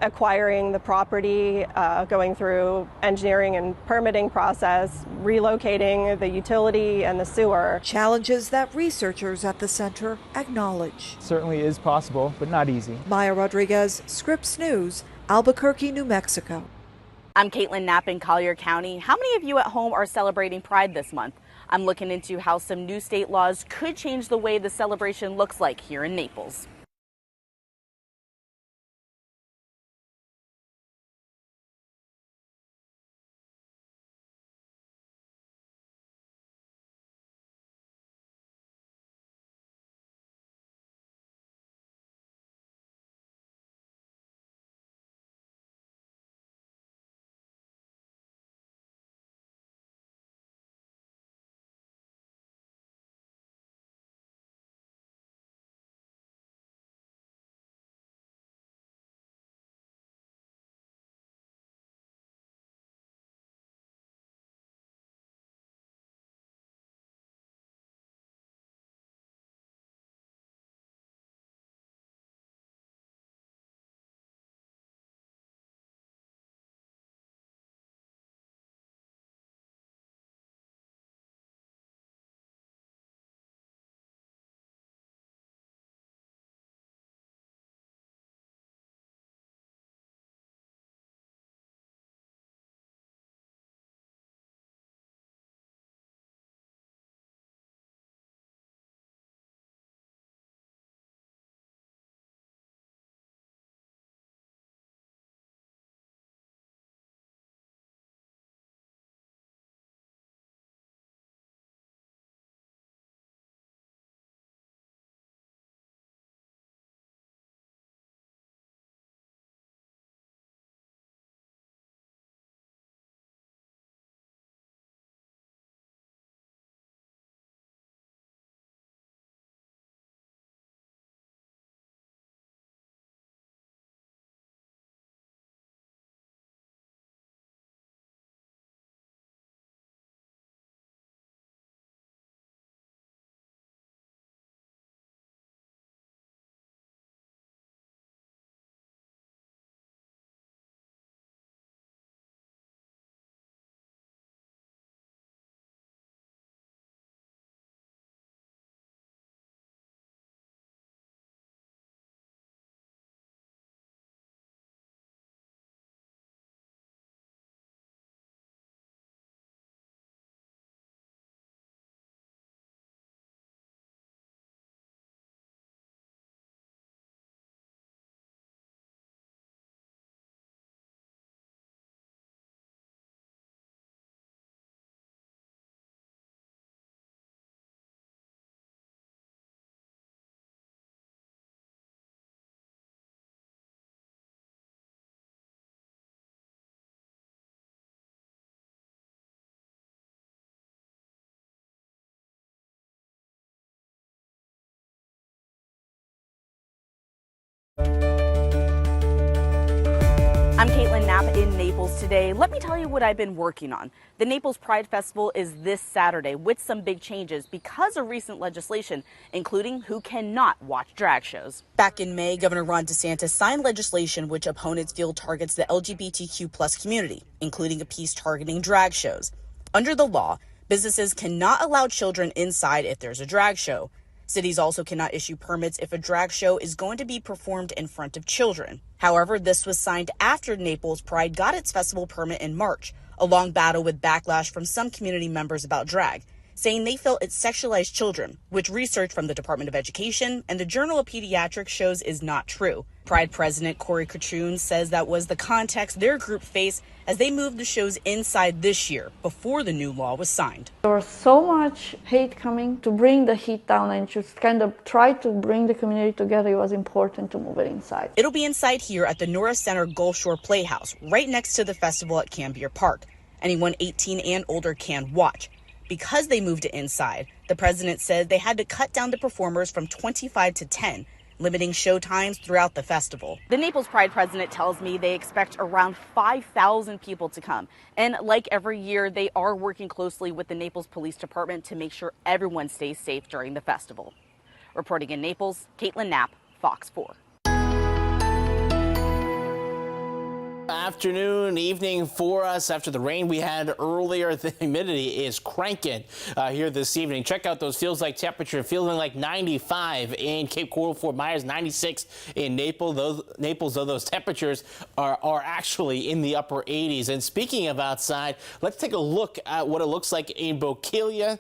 acquiring the property, going through engineering and permitting process, relocating the utility and the sewer. Challenges that researchers at the center acknowledge. Certainly is possible, but not easy. Maya Rodriguez, Scripps News, Albuquerque, New Mexico. I'm Caitlin Knapp in Collier County. How many of you at home are celebrating Pride this month? I'm looking into how some new state laws could change the way the celebration looks like here in Naples. I'm Caitlin Knapp in Naples today. Let me tell you what I've been working on. The Naples Pride Festival is this Saturday with some big changes because of recent legislation, including who cannot watch drag shows. Back in May, Governor Ron DeSantis signed legislation which opponents feel targets the LGBTQ+ community, including a piece targeting drag shows. Under the law, businesses cannot allow children inside if there's a drag show. Cities also cannot issue permits if a drag show is going to be performed in front of children. However, this was signed after Naples Pride got its festival permit in March, a long battle with backlash from some community members about drag, saying they felt it sexualized children, which research from the Department of Education and the Journal of Pediatrics shows is not true. Pride President Corey Catroon says that was the context their group faced as they moved the shows inside this year, before the new law was signed. There was so much hate coming. To bring the heat down and just kind of try to bring the community together, it was important to move it inside. It'll be inside here at the Norris Center Gulf Shore Playhouse, right next to the festival at Cambier Park. Anyone 18 and older can watch. Because they moved it inside, the president said they had to cut down the performers from 25 to 10. limiting show times throughout the festival. The Naples Pride president tells me they expect around 5,000 people to come. And like every year, they are working closely with the Naples Police Department to make sure everyone stays safe during the festival. Reporting in Naples, Caitlin Knapp, Fox 4. Afternoon, evening for us after the rain we had earlier. The humidity is cranking here this evening. Check out those feels like temperature, feeling like 95 in Cape Coral, Fort Myers, 96 in Naples. Though those temperatures are actually in the upper 80s. And speaking of outside, let's take a look at what it looks like in Bokeelia.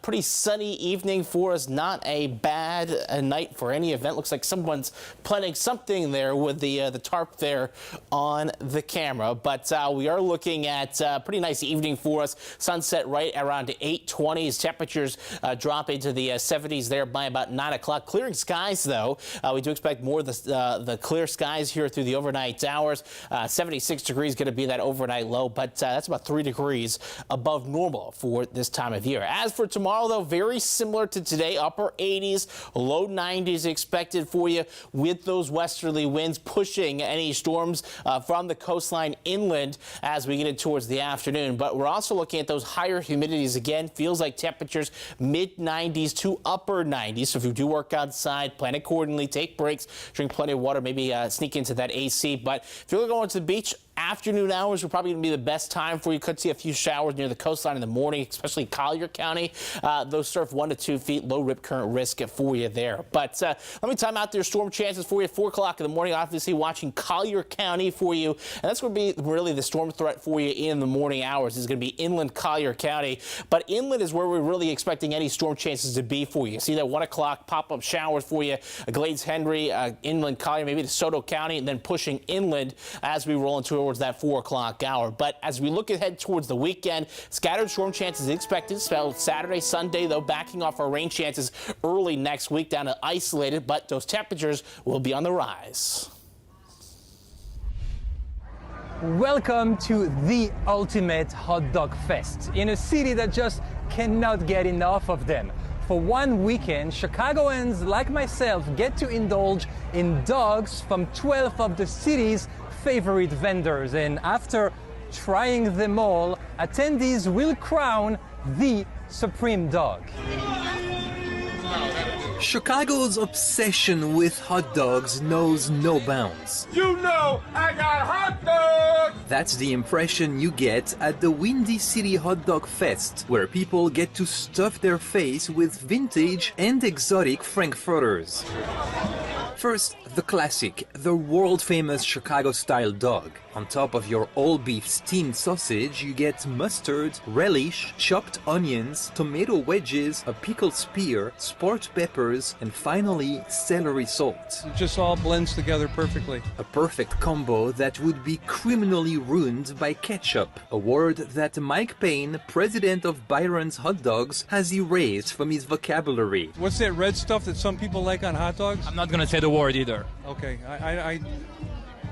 Pretty sunny evening for us. Not a bad night for any event. Looks like someone's planning something there with the tarp there on the camera, but we are looking at a pretty nice evening for us. Sunset right around 8:20 as temperatures drop into the 70s there by about 9 o'clock. Clearing skies, though. We do expect more of the clear skies here through the overnight hours. 76 degrees going to be that overnight low, but that's about 3 degrees above normal for this time of year. As for tomorrow, though, very similar to today, upper 80s, low 90s expected for you with those westerly winds pushing any storms from the coastline inland as we get it towards the afternoon. But we're also looking at those higher humidities again. Feels like temperatures mid 90s to upper 90s. So if you do work outside, plan accordingly, take breaks, drink plenty of water, maybe sneak into that AC. But if you're going to the beach, afternoon hours are probably going to be the best time for you. Could see a few showers near the coastline in the morning, especially Collier County. Those surf 1 to 2 feet, low rip current risk for you there. But let me time out their storm chances for you at 4 o'clock in the morning. Obviously watching Collier County for you. And that's going to be really the storm threat for you in the morning hours. Is going to be inland Collier County. But inland is where we're really expecting any storm chances to be for you. See that 1 o'clock pop-up showers for you. Glades Henry, inland Collier, maybe DeSoto County, and then pushing inland as we roll into towards that 4 o'clock hour. But as we look ahead towards the weekend, scattered storm chances expected. Saturday, Sunday, though, backing off our rain chances early next week down to isolated, but those temperatures will be on the rise. Welcome to the ultimate hot dog fest in a city that just cannot get enough of them. For one weekend, Chicagoans like myself get to indulge in dogs from 12 of the city's favorite vendors, and after trying them all, attendees will crown the supreme dog. Chicago's obsession with hot dogs knows no bounds. You know I got hot dogs! That's the impression you get at the Windy City Hot Dog Fest, where people get to stuff their face with vintage and exotic frankfurters. First, the classic, the world-famous Chicago-style dog. On top of your all-beef steamed sausage, you get mustard, relish, chopped onions, tomato wedges, a pickled spear, sport peppers, and finally, celery salt. It just all blends together perfectly. A perfect combo that would be criminally ruined by ketchup, a word that Mike Payne, president of Byron's Hot Dogs, has erased from his vocabulary. What's that red stuff that some people like on hot dogs? I'm not going to say the word either. Okay,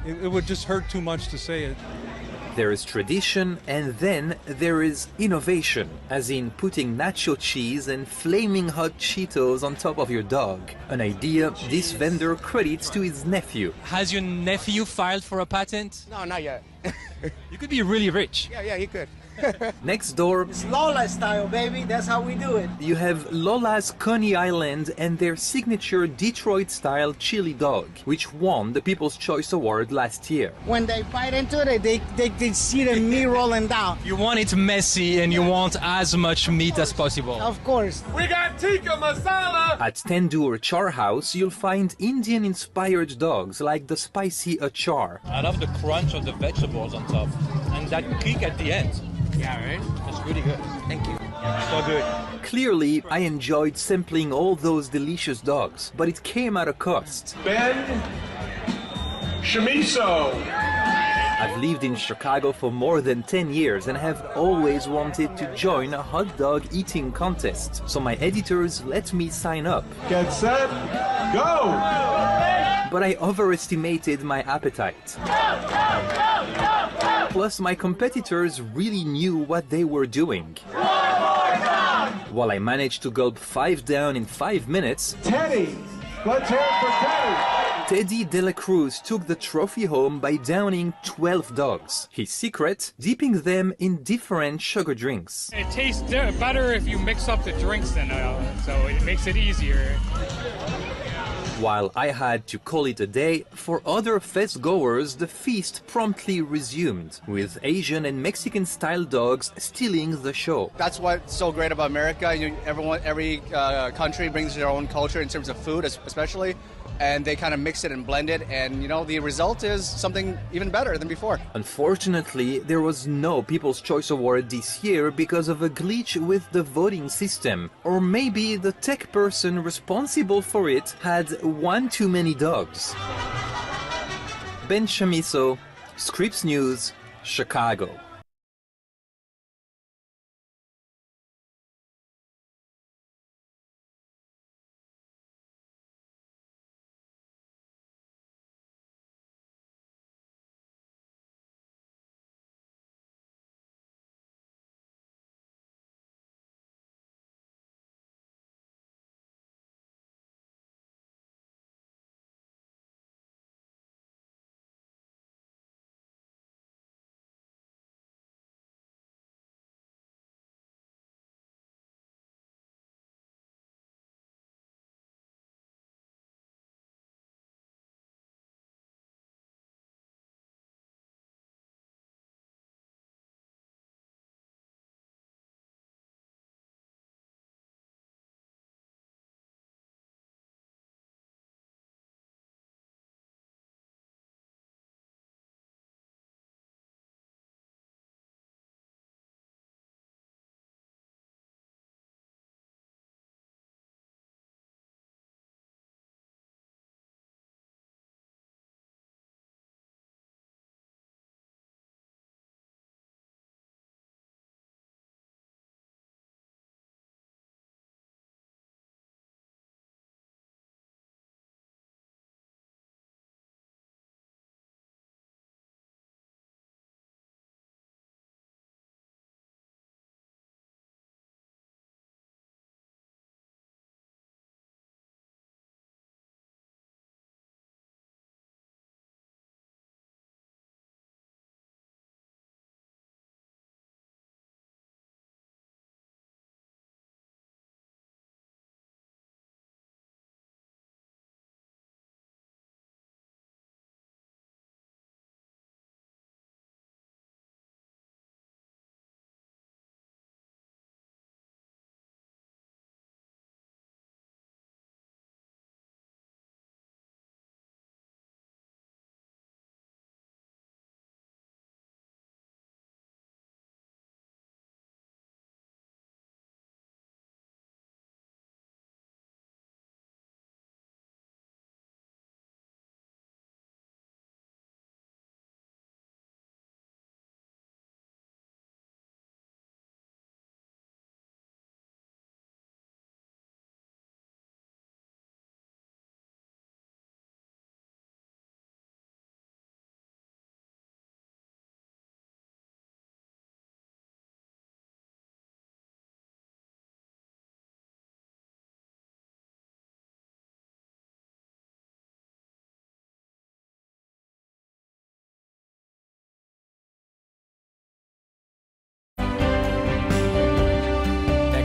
it would just hurt too much to say it. There is tradition, and then there is innovation, as in putting nacho cheese and flaming hot Cheetos on top of your dog. An idea this vendor credits to his nephew. Has your nephew filed for a patent? No, not yet. You could be really rich. Yeah, he could. Next door, it's Lola style, baby. That's how we do it. You have Lola's Coney Island and their signature Detroit-style chili dog, which won the People's Choice Award last year. When they bite into it, they see the meat rolling down. You want it messy and you want as much meat as possible. Of course. We got tikka masala. At Tandoor Char House, you'll find Indian-inspired dogs like the spicy achar. I love the crunch of the vegetables on top and that kick at the end. Yeah, right? That's really good. Thank you. So good. Clearly, I enjoyed sampling all those delicious dogs, but it came at a cost. Ben Shimiso. I've lived in Chicago for more than 10 years and have always wanted to join a hot dog eating contest, so my editors let me sign up. Get set, go! But I overestimated my appetite. Plus, my competitors really knew what they were doing. While I managed to gulp 5 down in 5 minutes, Teddy, Let's hear it for Teddy. Teddy De La Cruz took the trophy home by downing 12 dogs. His secret, dipping them in different sugar drinks. It tastes better if you mix up the drinks, so it makes it easier. While I had to call it a day, for other fest goers, the feast promptly resumed, with Asian and Mexican-style dogs stealing the show. That's what's so great about America. Every country brings their own culture in terms of food, especially, and they kind of mix it and blend it, and the result is something even better than before. Unfortunately, there was no People's Choice Award this year because of a glitch with the voting system, or maybe the tech person responsible for it had one too many dogs. Ben Chamiso, Scripps News, Chicago.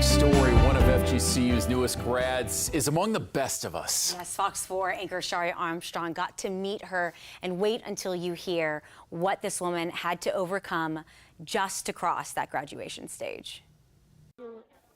Story, one of FGCU's newest grads is among the best of us. Yes, Fox 4 anchor Shari Armstrong got to meet her, and wait until you hear what this woman had to overcome just to cross that graduation stage.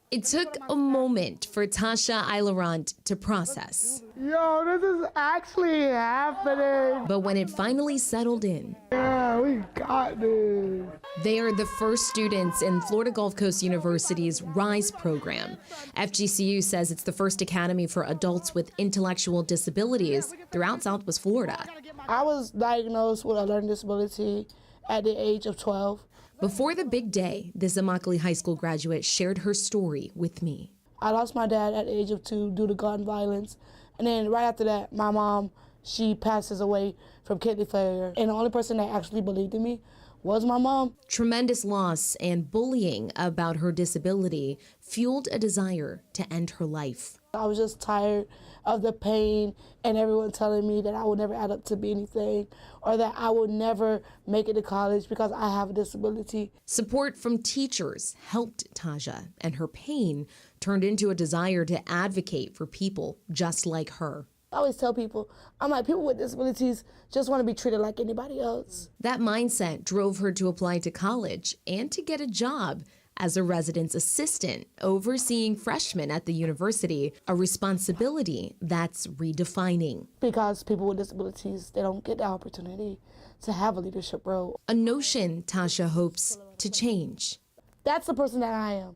It took a moment for Tasha Ailarant to process. Yo, this is actually happening. But when it finally settled in, yeah, we got this. They are the first students in Florida Gulf Coast University's RISE program. FGCU says it's the first academy for adults with intellectual disabilities throughout Southwest Florida. I was diagnosed with a learning disability at the age of 12. Before the big day, this Immokalee High School graduate shared her story with me. I lost my dad at the age of 2 due to gun violence. And then right after that, my mom, she passes away from kidney failure. And the only person that actually believed in me was my mom. Tremendous loss and bullying about her disability fueled a desire to end her life. I was just tired of the pain and everyone telling me that I will never add up to be anything or that I will never make it to college because I have a disability. Support from teachers helped Taja, and her pain turned into a desire to advocate for people just like her. I always tell people, I'm like, people with disabilities just want to be treated like anybody else. That mindset drove her to apply to college and to get a job as a residence assistant, overseeing freshmen at the university, a responsibility that's redefining. Because people with disabilities, they don't get the opportunity to have a leadership role. A notion Taja hopes to change. That's the person that I am.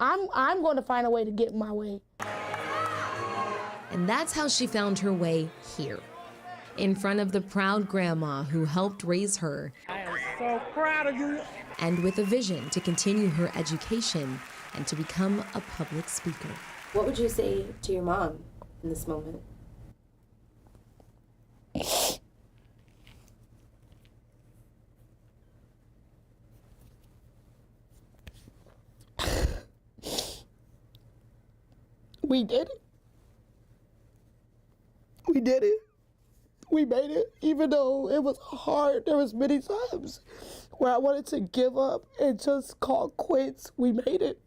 I'm going to find a way to get my way. And that's how she found her way here, in front of the proud grandma who helped raise her. I am so proud of you. And with a vision to continue her education and to become a public speaker. What would you say to your mom in this moment? We did it. We did it. We made it, even though it was hard. There was many times where I wanted to give up and just call quits. We made it.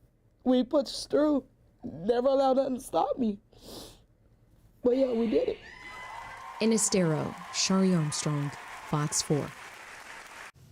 We pushed through. Never allowed nothing to stop me. But yeah, we did it. In Estero, Shari Armstrong, Fox 4.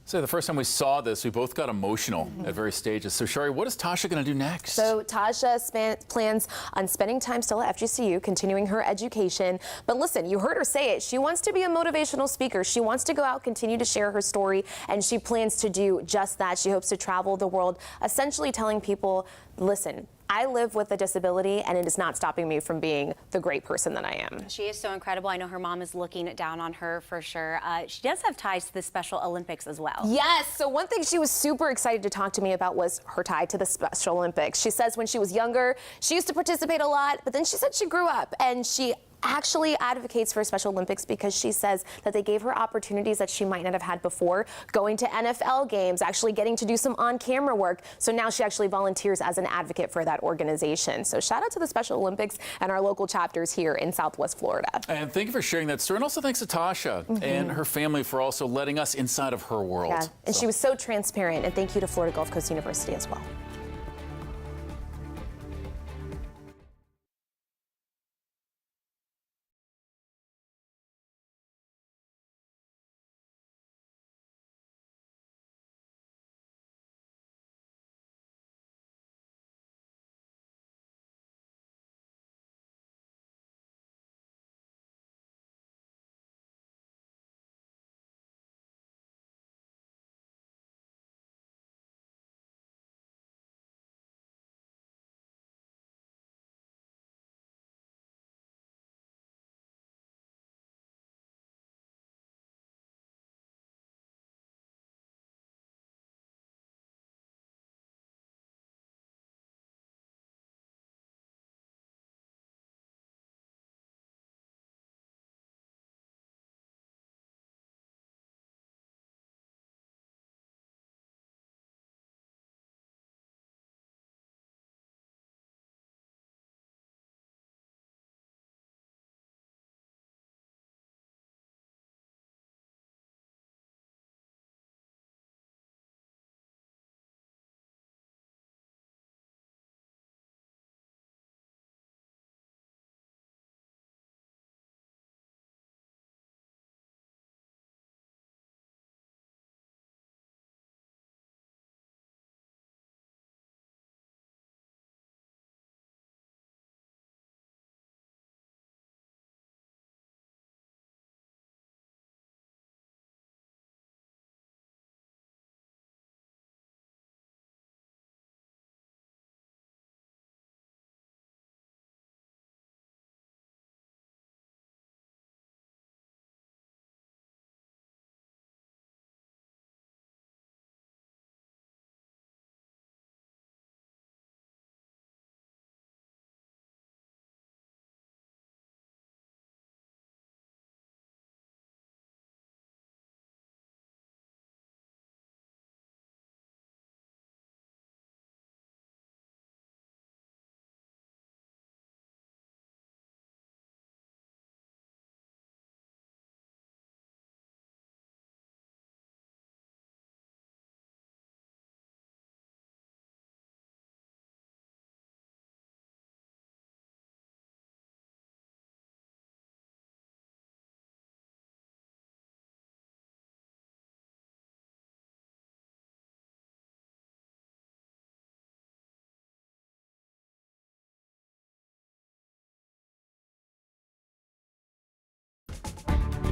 So the first time we saw this, we both got emotional at various stages. So Shari, what is Tasha going to do next? So Tasha plans on spending time still at FGCU, continuing her education. But listen, you heard her say it. She wants to be a motivational speaker. She wants to go out, continue to share her story, and she plans to do just that. She hopes to travel the world, essentially telling people, listen, I live with a disability, and it is not stopping me from being the great person that I am. She is so incredible. I know her mom is looking down on her for sure. She does have ties to the Special Olympics as well. Yes, so one thing she was super excited to talk to me about was her tie to the Special Olympics. She says when she was younger, she used to participate a lot, but then she said she grew up and she actually advocates for Special Olympics because she says that they gave her opportunities that she might not have had before, going to NFL games, actually getting to do some on-camera work. So now she actually volunteers as an advocate for that organization. So shout out to the Special Olympics and our local chapters here in Southwest Florida. And thank you for sharing that story. And also thanks to Tasha and her family for also letting us inside of her world. Yeah, and she was so transparent. And thank you to Florida Gulf Coast University as well.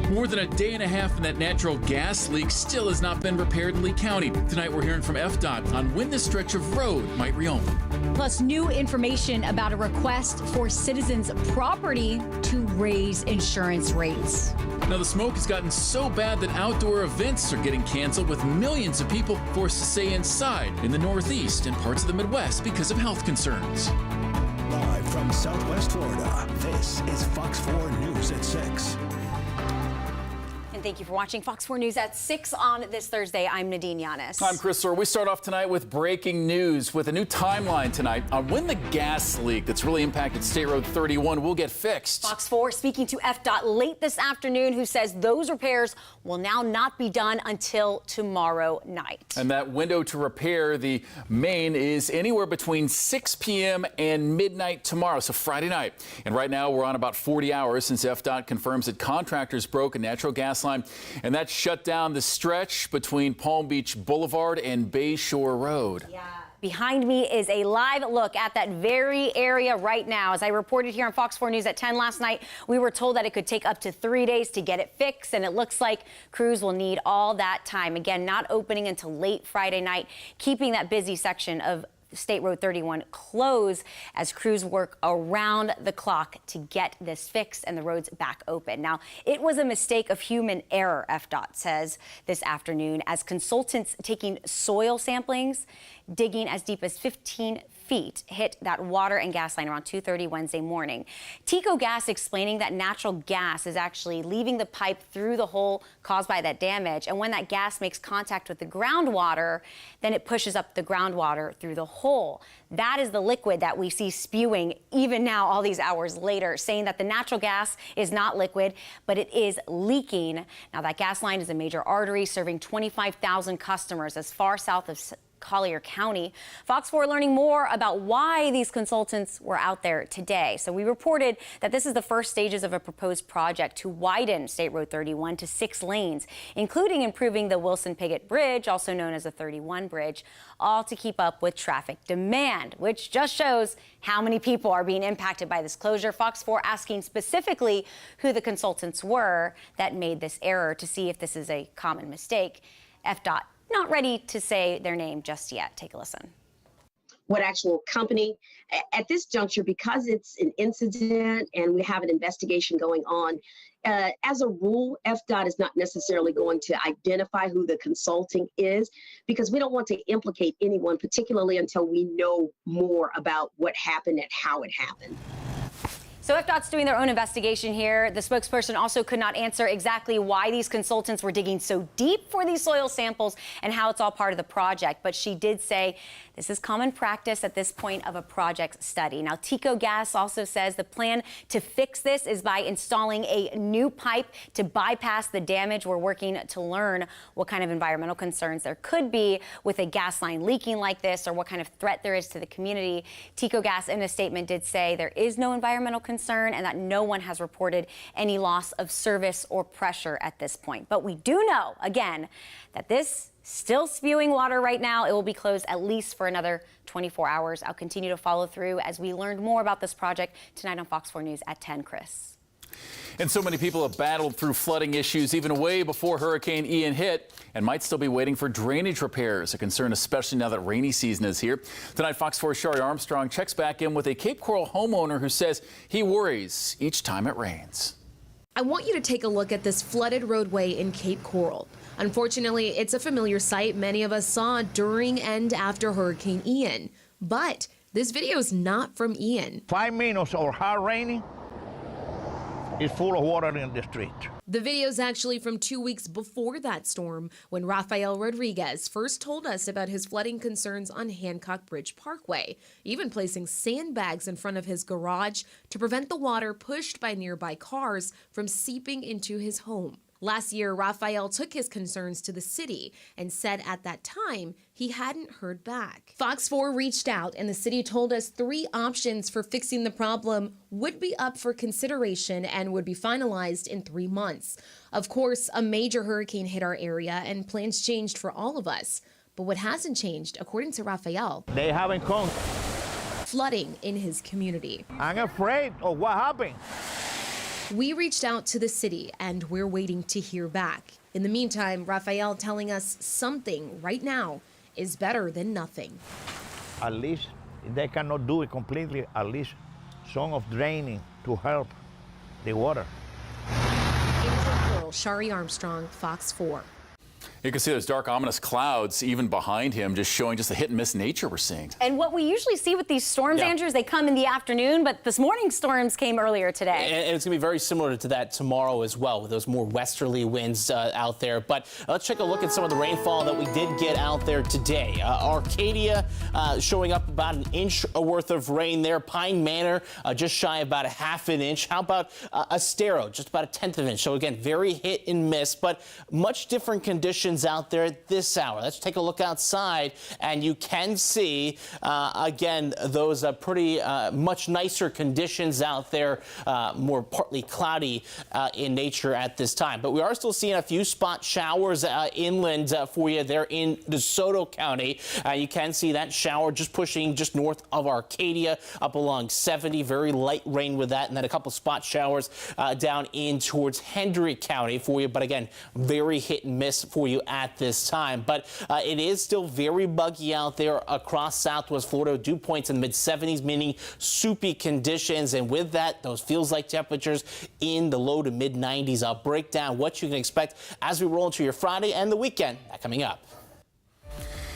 More than a day and a half, and that natural gas leak still has not been repaired in Lee County. Tonight, we're hearing from FDOT on when this stretch of road might reopen. Plus, new information about a request for citizens' property to raise insurance rates. Now, the smoke has gotten so bad that outdoor events are getting canceled, with millions of people forced to stay inside in the Northeast and parts of the Midwest because of health concerns. Live from Southwest Florida, this is Fox 4 News at 6. And thank you for watching Fox 4 News at 6 on this Thursday. I'm Nadine Yanis. I'm Chris Orr. We start off tonight with breaking news with a new timeline tonight on when the gas leak that's really impacted State Road 31 will get fixed. Fox 4 speaking to FDOT late this afternoon, who says those repairs will now not be done until tomorrow night. And that window to repair the main is anywhere between 6 p.m. and midnight tomorrow, so Friday night. And right now we're on about 40 hours since FDOT confirms that contractors broke a natural gas line, and that shut down the stretch between Palm Beach Boulevard and Bayshore Road. Yeah. Behind me is a live look at that very area right now. As I reported here on Fox 4 News at 10 last night, we were told that it could take up to 3 days to get it fixed, and it looks like crews will need all that time. Again, not opening until late Friday night, keeping that busy section of State Road 31 closed as crews work around the clock to get this fixed and the roads back open. Now, it was a mistake of human error, FDOT says this afternoon, as consultants taking soil samplings, digging as deep as 15 feet, hit that water and gas line around 2:30 Wednesday morning. Tico Gas explaining that natural gas is actually leaving the pipe through the hole caused by that damage. And when that gas makes contact with the groundwater, then it pushes up the groundwater through the hole. That is the liquid that we see spewing even now, all these hours later, saying that the natural gas is not liquid, but it is leaking. Now, that gas line is a major artery serving 25,000 customers as far south of Collier County. Fox 4 learning more about why these consultants were out there today. So we reported that this is the first stages of a proposed project to widen State Road 31 to 6 lanes, including improving the Wilson-Piggott Bridge, also known as the 31 Bridge, all to keep up with traffic demand, which just shows how many people are being impacted by this closure. Fox 4 asking specifically who the consultants were that made this error to see if this is a common mistake. FDOT not ready to say their name just yet. Take a listen. What actual company? At this juncture, because it's an incident and we have an investigation going on, as a rule, FDOT is not necessarily going to identify who the consulting is, because we don't want to implicate anyone, particularly until we know more about what happened and how it happened. So FDOT's doing their own investigation here. The spokesperson also could not answer exactly why these consultants were digging so deep for these soil samples and how it's all part of the project. But she did say this is common practice at this point of a project study. Now, Tico Gas also says the plan to fix this is by installing a new pipe to bypass the damage. We're working to learn what kind of environmental concerns there could be with a gas line leaking like this, or what kind of threat there is to the community. Tico Gas in a statement did say there is no environmental concern and that no one has reported any loss of service or pressure at this point. But we do know, again, that this still spewing water right now. It will be closed at least for another 24 hours. I'll continue to follow through as we learn more about this project tonight on Fox 4 News at 10, Chris. And so many people have battled through flooding issues even way before Hurricane Ian hit, and might still be waiting for drainage repairs, a concern especially now that rainy season is here. Tonight, Fox 4's Shari Armstrong checks back in with a Cape Coral homeowner who says he worries each time it rains. I want you to take a look at this flooded roadway in Cape Coral. Unfortunately, it's a familiar sight many of us saw during and after Hurricane Ian. But this video is not from Ian. 5 minutes or hard raining, it's full of water in the street. The video is actually from 2 weeks before that storm, when Rafael Rodriguez first told us about his flooding concerns on Hancock Bridge Parkway, even placing sandbags in front of his garage to prevent the water pushed by nearby cars from seeping into his home. Last year, Rafael took his concerns to the city and said at that time he hadn't heard back. Fox 4 reached out and the city told us 3 options for fixing the problem would be up for consideration and would be finalized in 3 months. Of course, a major hurricane hit our area and plans changed for all of us. But what hasn't changed, according to Rafael, they haven't come. Flooding in his community. I'm afraid of what happened. We reached out to the city and we're waiting to hear back. In the meantime, Rafael telling us something right now is better than nothing. At least they cannot do it completely, at least some of draining to help the water. In Shari Armstrong, Fox 4. You can see those dark, ominous clouds even behind him, just showing just the hit and miss nature we're seeing. And what we usually see with these storms, Andrew, is they come in the afternoon, but this morning's storms came earlier today. And it's going to be very similar to that tomorrow as well, with those more westerly winds out there. But let's take a look at some of the rainfall that we did get out there today. Arcadia showing up about an inch worth of rain there. Pine Manor just shy about a half an inch. How about Estero, just about a tenth of an inch. So again, very hit and miss, but much different conditions out there at this hour. Let's take a look outside, and you can see again those pretty much nicer conditions out there, more partly cloudy in nature at this time. But we are still seeing a few spot showers inland for you there in DeSoto County. You can see that shower just pushing just north of Arcadia up along 70. Very light rain with that, and then a couple spot showers down in towards Hendry County for you. But again, very hit and miss for you at this time. But it is still very buggy out there across Southwest Florida. Dew points in the mid-70s, meaning soupy conditions. And with that, those feels like temperatures in the low to mid-90s. I'll break down what you can expect as we roll into your Friday and the weekend. That coming up.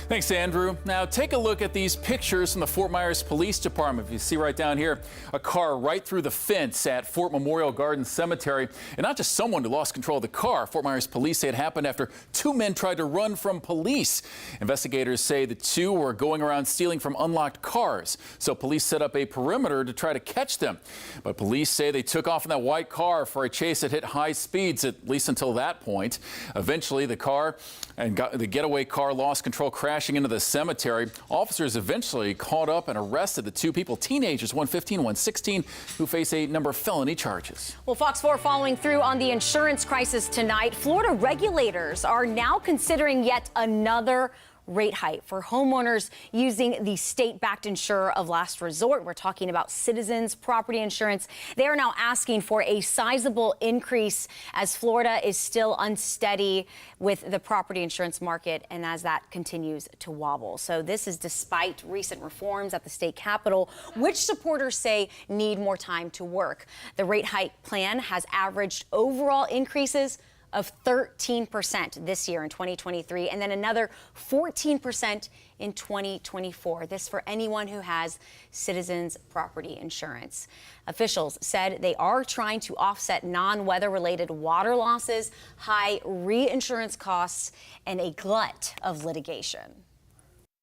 Thanks, Andrew. Now take a look at these pictures from the Fort Myers Police Department. If you see right down here, a car right through the fence at Fort Memorial Garden Cemetery. And not just someone who lost control of the car. Fort Myers police say it happened after two men tried to run from police. Investigators say the two were going around stealing from unlocked cars. So police set up a perimeter to try to catch them. But police say they took off in that white car for a chase that hit high speeds, at least until that point. Eventually, the car and the getaway car lost control, crashing into the cemetery. Officers eventually caught up and arrested the two people, teenagers, one 15, one 16, who face a number of felony charges. Well, Fox 4 following through on the insurance crisis tonight. Florida regulators are now considering yet another rate hike for homeowners using the state-backed insurer of last resort. We're talking about Citizens Property Insurance. They are now asking for a sizable increase as Florida is still unsteady with the property insurance market and as that continues to wobble. So this is despite recent reforms at the state capitol, which supporters say need more time to work. The rate hike plan has averaged overall increases of 13% this year in 2023, and then another 14% in 2024. This for anyone who has Citizens Property Insurance. Officials said they are trying to offset non-weather related water losses, high reinsurance costs, and a glut of litigation.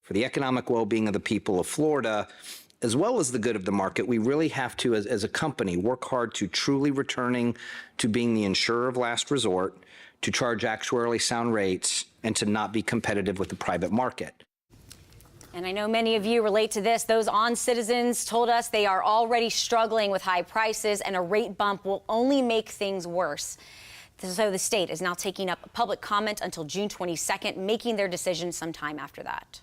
For the economic well-being of the people of Florida, as well as the good of the market, we really have to, as a company, work hard to truly returning to being the insurer of last resort, to charge actuarially sound rates, and to not be competitive with the private market. And I know many of you relate to this. Those on Citizens told us they are already struggling with high prices, and a rate bump will only make things worse. So the state is now taking up public comment until June 22nd, making their decision sometime after that.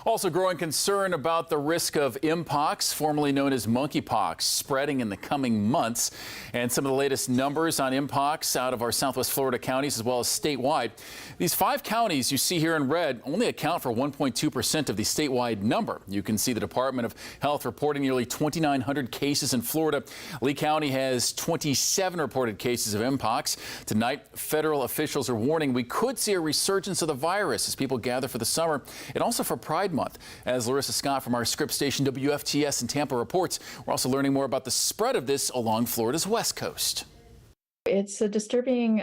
Also growing concern about the risk of mpox, formerly known as monkeypox, spreading in the coming months. And some of the latest numbers on mpox out of our Southwest Florida counties as well as statewide. These 5 counties you see here in red only account for 1.2% of the statewide number. You can see the Department of Health reporting nearly 2,900 cases in Florida. Lee County has 27 reported cases of mpox. Tonight, federal officials are warning we could see a resurgence of the virus as people gather for the summer and also for Pride Month. As Larissa Scott from our Scripps station WFTS in Tampa reports, we're also learning more about the spread of this along Florida's west coast. It's a disturbing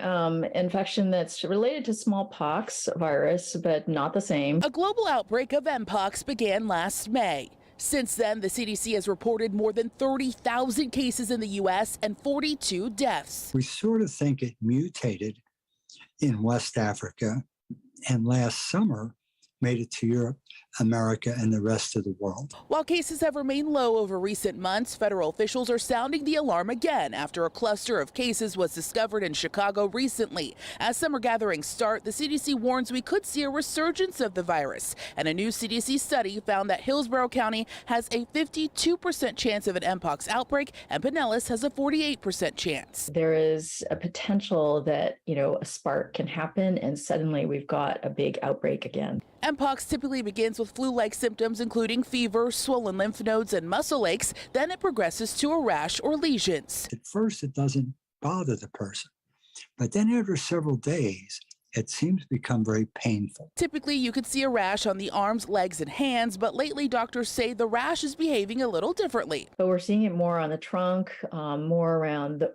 infection that's related to smallpox virus, but not the same. A global outbreak of mpox began last May. Since then, the CDC has reported more than 30,000 cases in the U.S. and 42 deaths. We sort of think it mutated in West Africa, and last summer made it to Europe, America, and the rest of the world. While cases have remained low over recent months, federal officials are sounding the alarm again after a cluster of cases was discovered in Chicago recently. As summer gatherings start, the CDC warns we could see a resurgence of the virus. And a new CDC study found that Hillsborough County has a 52% chance of an Mpox outbreak, and Pinellas has a 48% chance. There is a potential that, a spark can happen and suddenly we've got a big outbreak again. Mpox typically begins with flu-like symptoms, including fever, swollen lymph nodes, and muscle aches. Then it progresses to a rash or lesions. At first, it doesn't bother the person, but then after several days, it seems to become very painful. Typically, you could see a rash on the arms, legs, and hands, but lately doctors say the rash is behaving a little differently. But we're seeing it more on the trunk, more around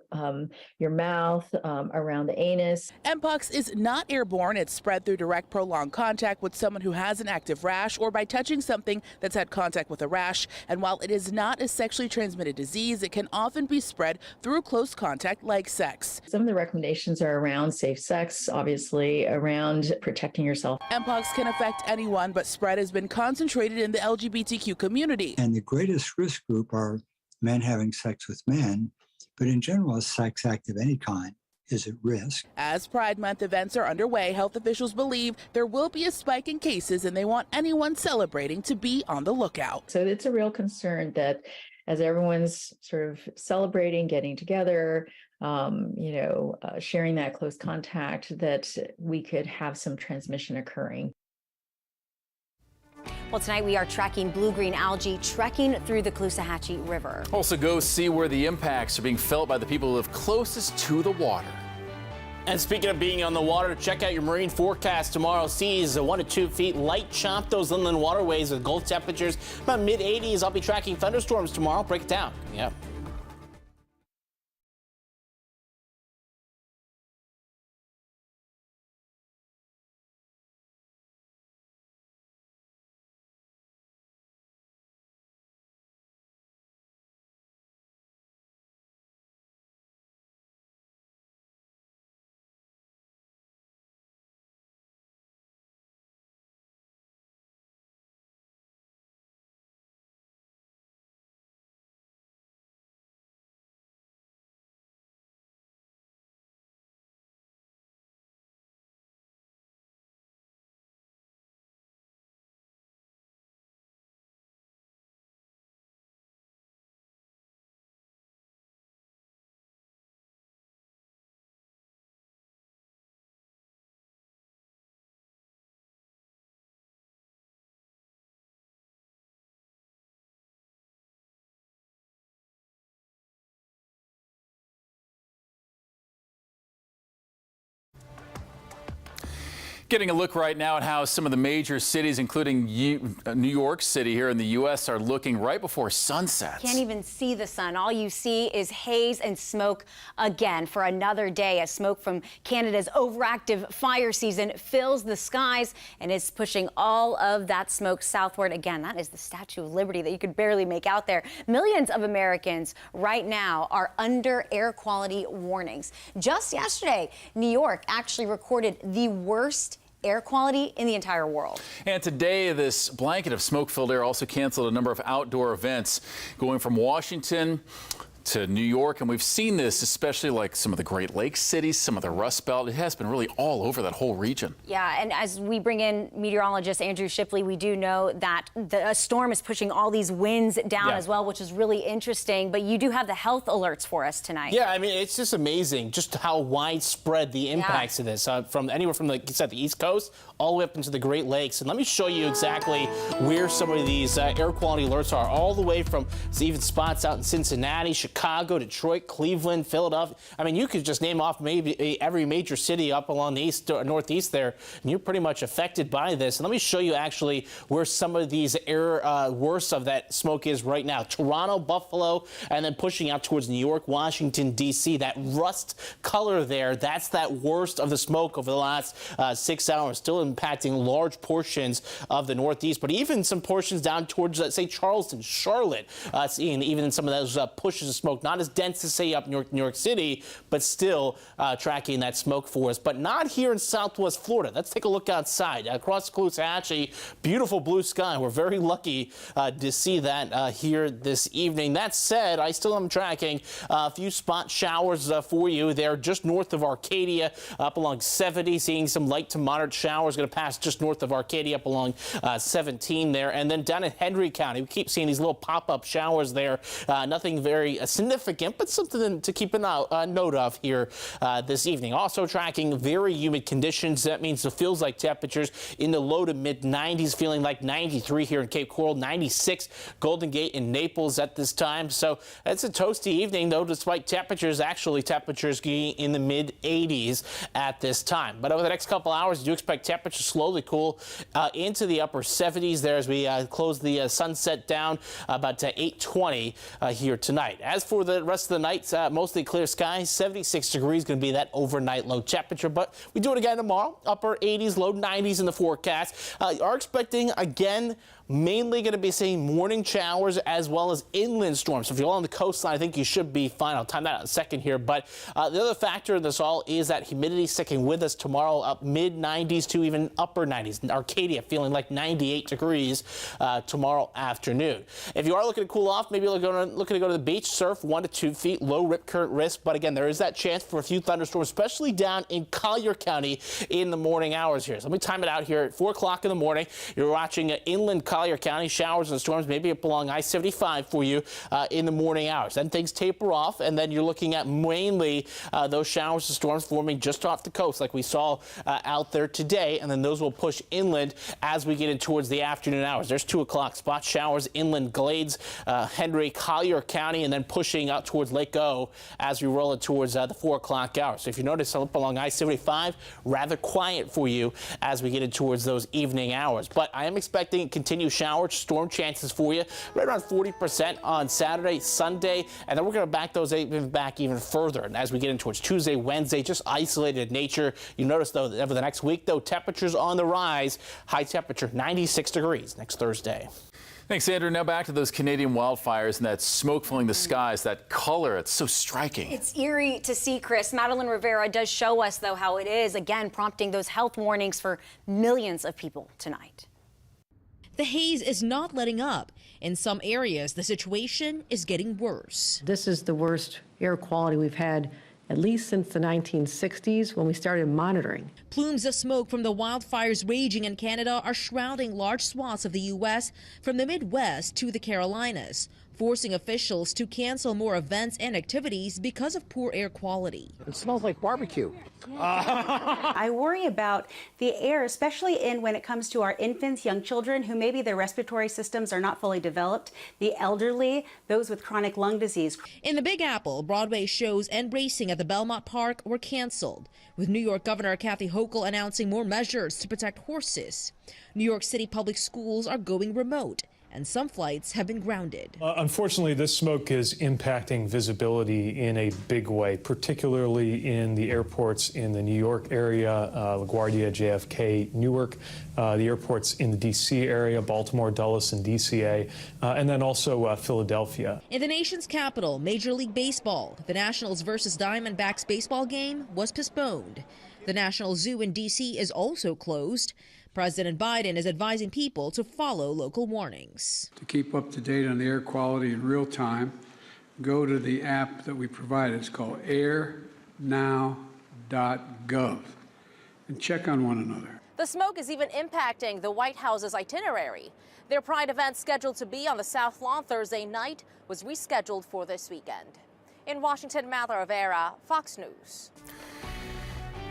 your mouth, around the anus. Mpox is not airborne. It's spread through direct, prolonged contact with someone who has an active rash or by touching something that's had contact with a rash. And while it is not a sexually transmitted disease, it can often be spread through close contact like sex. Some of the recommendations are around safe sex, obviously, around protecting yourself. Mpox can affect anyone, but spread has been concentrated in the LGBTQ community. And the greatest risk group are men having sex with men, but in general, a sex act of any kind is at risk. As Pride Month events are underway, health officials believe there will be a spike in cases, and they want anyone celebrating to be on the lookout. So it's a real concern that as everyone's sort of celebrating, getting together, sharing that close contact, that we could have some transmission occurring. Well, tonight we are tracking blue-green algae trekking through the Caloosahatchee River. Also, go see where the impacts are being felt by the people who live closest to the water. And speaking of being on the water, check out your marine forecast tomorrow. Seas 1 to 2 feet, light chop those inland waterways with Gulf temperatures about mid-80s. I'll be tracking thunderstorms tomorrow. Break it down. Yeah. Getting a look right now at how some of the major cities, including New York City here in the U.S., are looking right before sunset. Can't even see the sun. All you see is haze and smoke again for another day as smoke from Canada's overactive fire season fills the skies and is pushing all of that smoke southward. Again, that is the Statue of Liberty that you could barely make out there. Millions of Americans right now are under air quality warnings. Just yesterday, New York actually recorded the worst air quality in the entire world. And today, this blanket of smoke-filled air also canceled a number of outdoor events going from Washington to New York, and we've seen this especially like some of the Great Lakes cities, some of the Rust Belt. It has been really all over that whole region. Yeah, and as we bring in meteorologist Andrew Shipley, we do know that a storm is pushing all these winds down as well, which is really interesting. But you do have the health alerts for us tonight. Yeah, I mean, it's just amazing just how widespread the impacts of this, from anywhere from like you said, the East Coast all the way up into the Great Lakes. And let me show you exactly where some of these air quality alerts are, all the way from even spots out in Cincinnati, Chicago, Detroit, Cleveland, Philadelphia. I mean, you could just name off maybe every major city up along the east or northeast there, and you're pretty much affected by this. And let me show you actually where some of these worst of that smoke is right now. Toronto, Buffalo, and then pushing out towards New York, Washington, D.C. That rust color there, that's that worst of the smoke over the last 6 hours, still impacting large portions of the Northeast, but even some portions down towards, say, Charleston, Charlotte, seeing even some of those pushes smoke. Not as dense as, say, up New York City, but still tracking that smoke for us. But not here in Southwest Florida. Let's take a look outside. Across Caloosahatchee, beautiful blue sky. We're very lucky to see that here this evening. That said, I still am tracking a few spot showers for you. They're just north of Arcadia, up along 70, seeing some light to moderate showers going to pass just north of Arcadia, up along 17 there. And then down in Henry County, we keep seeing these little pop-up showers there. Nothing very significant, but something to keep a note of here this evening. Also tracking very humid conditions. That means it feels like temperatures in the low to mid 90s, feeling like 93 here in Cape Coral, 96 Golden Gate and Naples at this time. So it's a toasty evening, though, despite temperatures being in the mid 80s at this time. But over the next couple hours, do expect temperatures to slowly cool into the upper 70s there as we close the sunset down about 8:20 here tonight. As for the rest of the night, mostly clear skies, 76 degrees going to be that overnight low temperature. But we do it again tomorrow, upper 80s, low 90s in the forecast. Are expecting again mainly going to be seeing morning showers as well as inland storms. So if you're along the coastline, I think you should be fine. I'll time that out in a second here. But the other factor in this all is that humidity sticking with us tomorrow, up mid 90s to even upper 90s. Arcadia feeling like 98 degrees tomorrow afternoon. If you are looking to cool off, maybe looking to go to the beach, surf 1 to 2 feet, low rip current risk. But again, there is that chance for a few thunderstorms, especially down in Collier County in the morning hours here. So let me time it out here at 4 o'clock in the morning. You're watching inland Collier County, showers and storms maybe up along I-75 for you in the morning hours. Then things taper off, and then you're looking at mainly those showers and storms forming just off the coast like we saw out there today, and then those will push inland as we get in towards the afternoon hours. There's 2 o'clock spot showers inland Glades, Henry, Collier County, and then pushing out towards Lake O as we roll it towards the 4 o'clock hour. So if you notice up along I-75, rather quiet for you as we get in towards those evening hours. But I am expecting continued showers, storm chances for you right around 40% on Saturday, Sunday, and then we're going to back those back even further. And as we get in towards Tuesday, Wednesday, just isolated nature. You notice, though, that over the next week, though, temperatures on the rise. High temperature 96 degrees next Thursday. Thanks, Andrew. Now back to those Canadian wildfires and that smoke filling the skies, that color, it's so striking. It's eerie to see, Chris. Madeline Rivera does show us, though, how it is, again, prompting those health warnings for millions of people tonight. The haze is not letting up. In some areas, the situation is getting worse. This is the worst air quality we've had at least since the 1960s when we started monitoring. Plumes of smoke from the wildfires raging in Canada are shrouding large swaths of the U.S. from the Midwest to the Carolinas, forcing officials to cancel more events and activities because of poor air quality. It smells like barbecue. I worry about the air, especially when it comes to our infants, young children who maybe their respiratory systems are not fully developed, the elderly, those with chronic lung disease. In the Big Apple, Broadway shows and racing at the Belmont Park were canceled, with New York Governor Kathy Hochul announcing more measures to protect horses. New York City public schools are going remote, and some flights have been grounded. Unfortunately, this smoke is impacting visibility in a big way, particularly in the airports in the New York area, LaGuardia, JFK, Newark, the airports in the D.C. area, Baltimore, Dulles, and DCA, and then also Philadelphia. In the nation's capital, Major League Baseball, the Nationals versus Diamondbacks baseball game was postponed. The National Zoo in D.C. is also closed. President Biden is advising people to follow local warnings. To keep up to date on the air quality in real time, go to the app that we provided. It's called airnow.gov and check on one another. The smoke is even impacting the White House's itinerary. Their Pride event scheduled to be on the South Lawn Thursday night was rescheduled for this weekend. In Washington, Madeline Rivera, Fox News.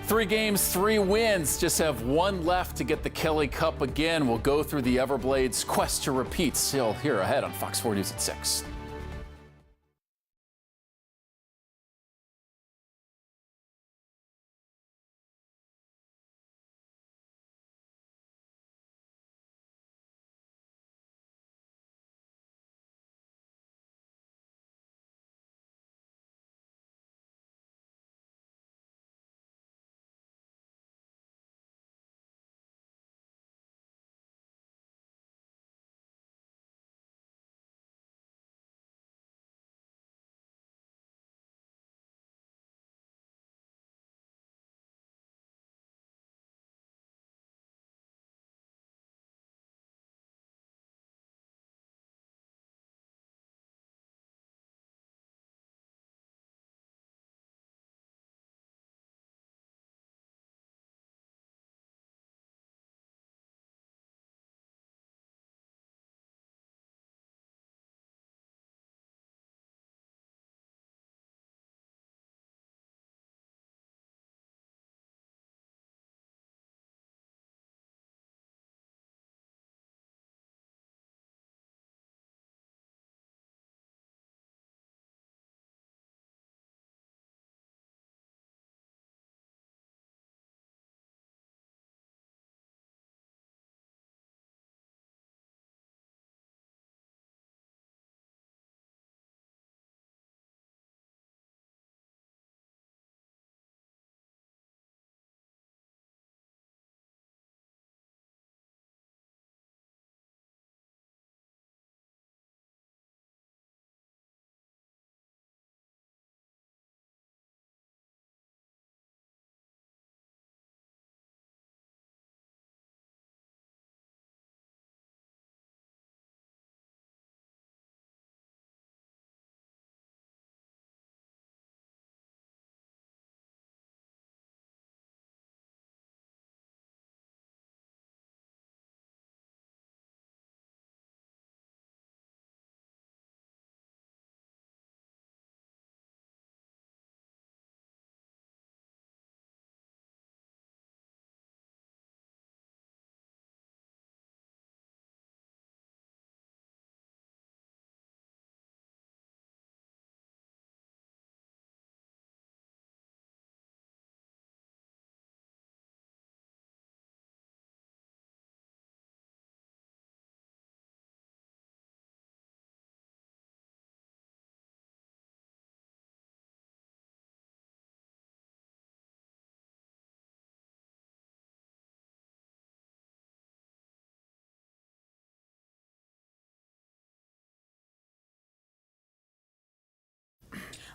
3 games, 3 wins. Just have one left to get the Kelly Cup again. We'll go through the Everblades' quest to repeat. Still here ahead on Fox 4 News at 6.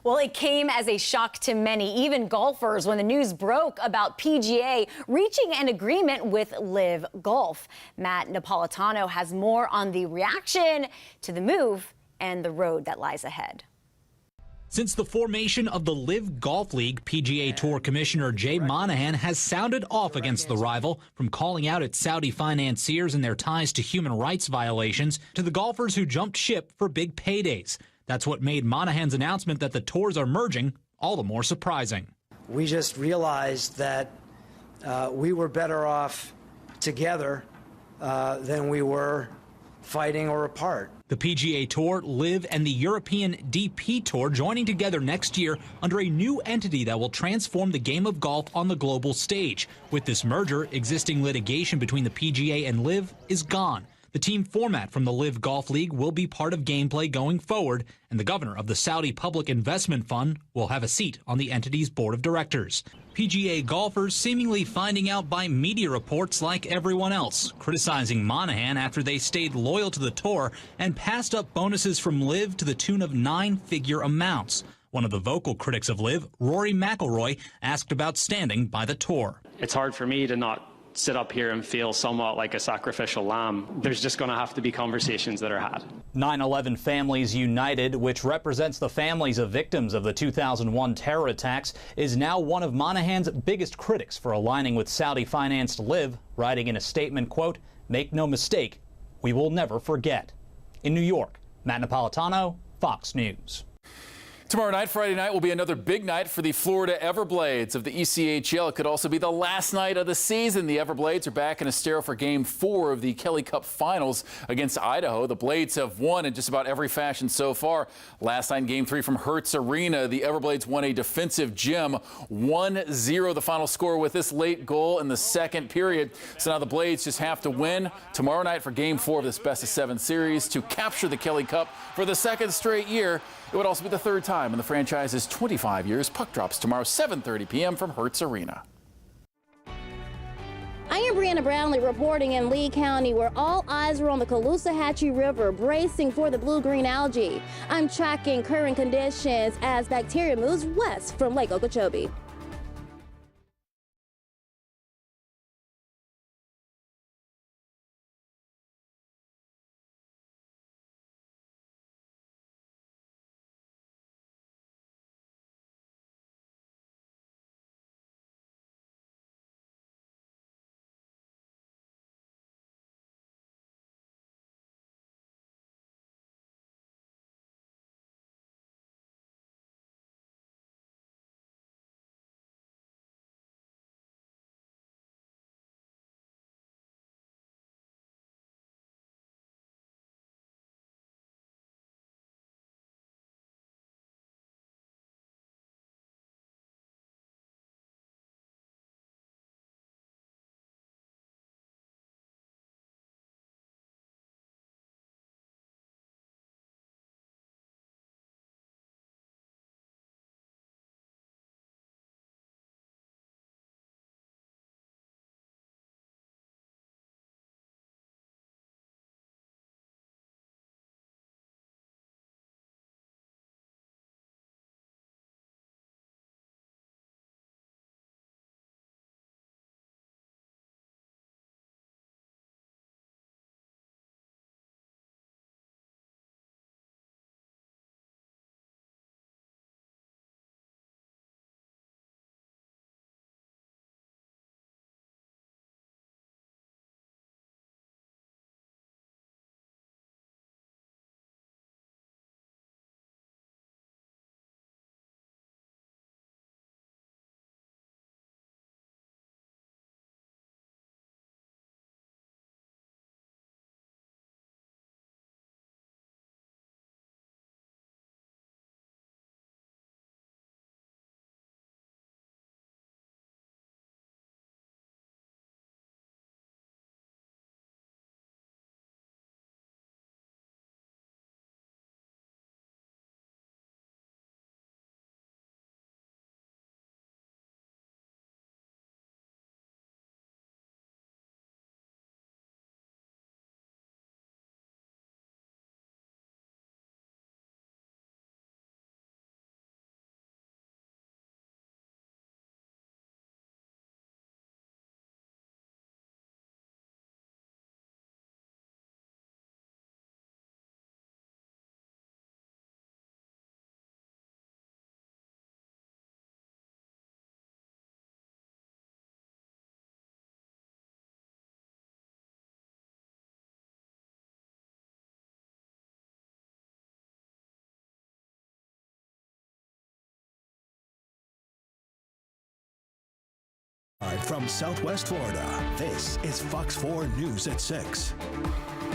Well, it came as a shock to many, even golfers, when the news broke about PGA reaching an agreement with Live Golf. Matt Napolitano has more on the reaction to the move and the road that lies ahead. Since the formation of the Live Golf League, PGA Tour Commissioner Jay Monahan has sounded off against the rival, from calling out its Saudi financiers and their ties to human rights violations to the golfers who jumped ship for big paydays. That's what made Monahan's announcement that the tours are merging all the more surprising. We just realized that we were better off together than we were fighting or apart. The PGA Tour, Live, and the European DP Tour joining together next year under a new entity that will transform the game of golf on the global stage. With this merger, existing litigation between the PGA and Live is gone. The team format from the Live Golf League will be part of gameplay going forward, and the governor of the Saudi Public Investment Fund will have a seat on the entity's board of directors. PGA golfers seemingly finding out by media reports like everyone else, criticizing Monahan after they stayed loyal to the tour and passed up bonuses from Live to the tune of 9-figure amounts. One of the vocal critics of Live, Rory McIlroy, asked about standing by the tour. It's hard for me to not sit up here and feel somewhat like a sacrificial lamb. There's just going to have to be conversations that are had. 9/11 Families United, which represents the families of victims of the 2001 terror attacks, is now one of Monahan's biggest critics for aligning with Saudi-financed Live, writing in a statement, quote, "Make no mistake, we will never forget." In New York, Matt Napolitano, Fox News. Tomorrow night, Friday night, will be another big night for the Florida Everblades of the ECHL. It could also be the last night of the season. The Everblades are back in Estero for Game 4 of the Kelly Cup Finals against Idaho. The Blades have won in just about every fashion so far. Last night in Game 3 from Hertz Arena, the Everblades won a defensive gem, 1-0 the final score with this late goal in the second period. So now the Blades just have to win tomorrow night for Game 4 of this best-of-7 series to capture the Kelly Cup for the second straight year. It would also be the third time in the franchise's 25 years. Puck drops tomorrow, 7:30 p.m. from Hertz Arena. I am Brianna Brownlee reporting in Lee County, where all eyes are on the Caloosahatchee River, bracing for the blue-green algae. I'm tracking current conditions as bacteria moves west from Lake Okeechobee. From Southwest Florida, this is Fox 4 News at 6.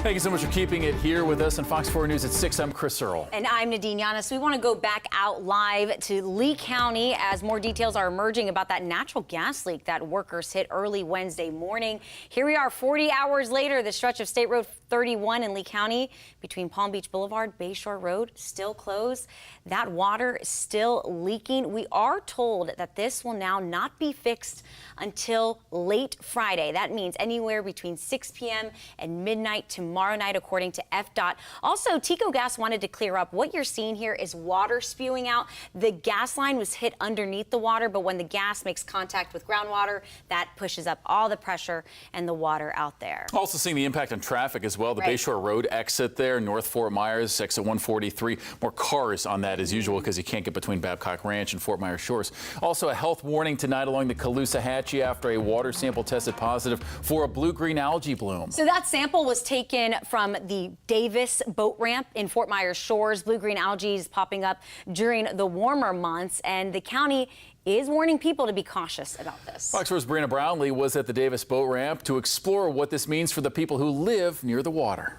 Thank you so much for keeping it here with us on Fox 4 News at 6. I'm Chris Earl. And I'm Nadine Yanis. We want to go back out live to Lee County as more details are emerging about that natural gas leak that workers hit early Wednesday morning. Here we are 40 hours later. The stretch of State Road 31 in Lee County between Palm Beach Boulevard, Bayshore Road still closed. That water is still leaking. We are told that this will now not be fixed until late Friday. That means anywhere between 6 p.m. and midnight tomorrow night, according to FDOT. Also, Tico Gas wanted to clear up. What you're seeing here is water spewing out. The gas line was hit underneath the water, but when the gas makes contact with groundwater, that pushes up all the pressure and the water out there. Also seeing the impact on traffic as well. The Right. Bayshore Road exit there, North Fort Myers, exit 143. More cars on that as usual because you can't get between Babcock Ranch and Fort Myers Shores. Also a health warning tonight along the Caloosahatchee after a water sample tested positive for a blue-green algae bloom. So that sample was taken from the Davis boat ramp in Fort Myers Shores. Blue-green algae is popping up during the warmer months, and the county is warning people to be cautious about this. Fox 4's Brianna Brownlee was at the Davis boat ramp to explore what this means for the people who live near the water.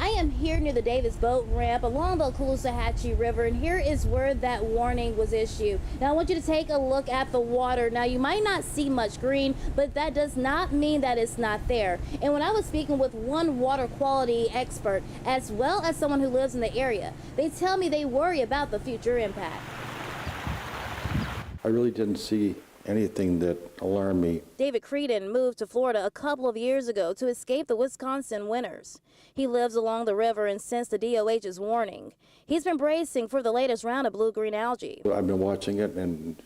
I am here near the Davis boat ramp along the Caloosahatchee River, and here is where that warning was issued. Now I want you to take a look at the water. Now you might not see much green, but that does not mean that it's not there. And when I was speaking with one water quality expert, as well as someone who lives in the area, they tell me they worry about the future impact. I really didn't see anything that alarmed me. David Creedon moved to Florida a couple of years ago to escape the Wisconsin winters. He lives along the river and since the DOH's warning, he's been bracing for the latest round of blue-green algae. I've been watching it and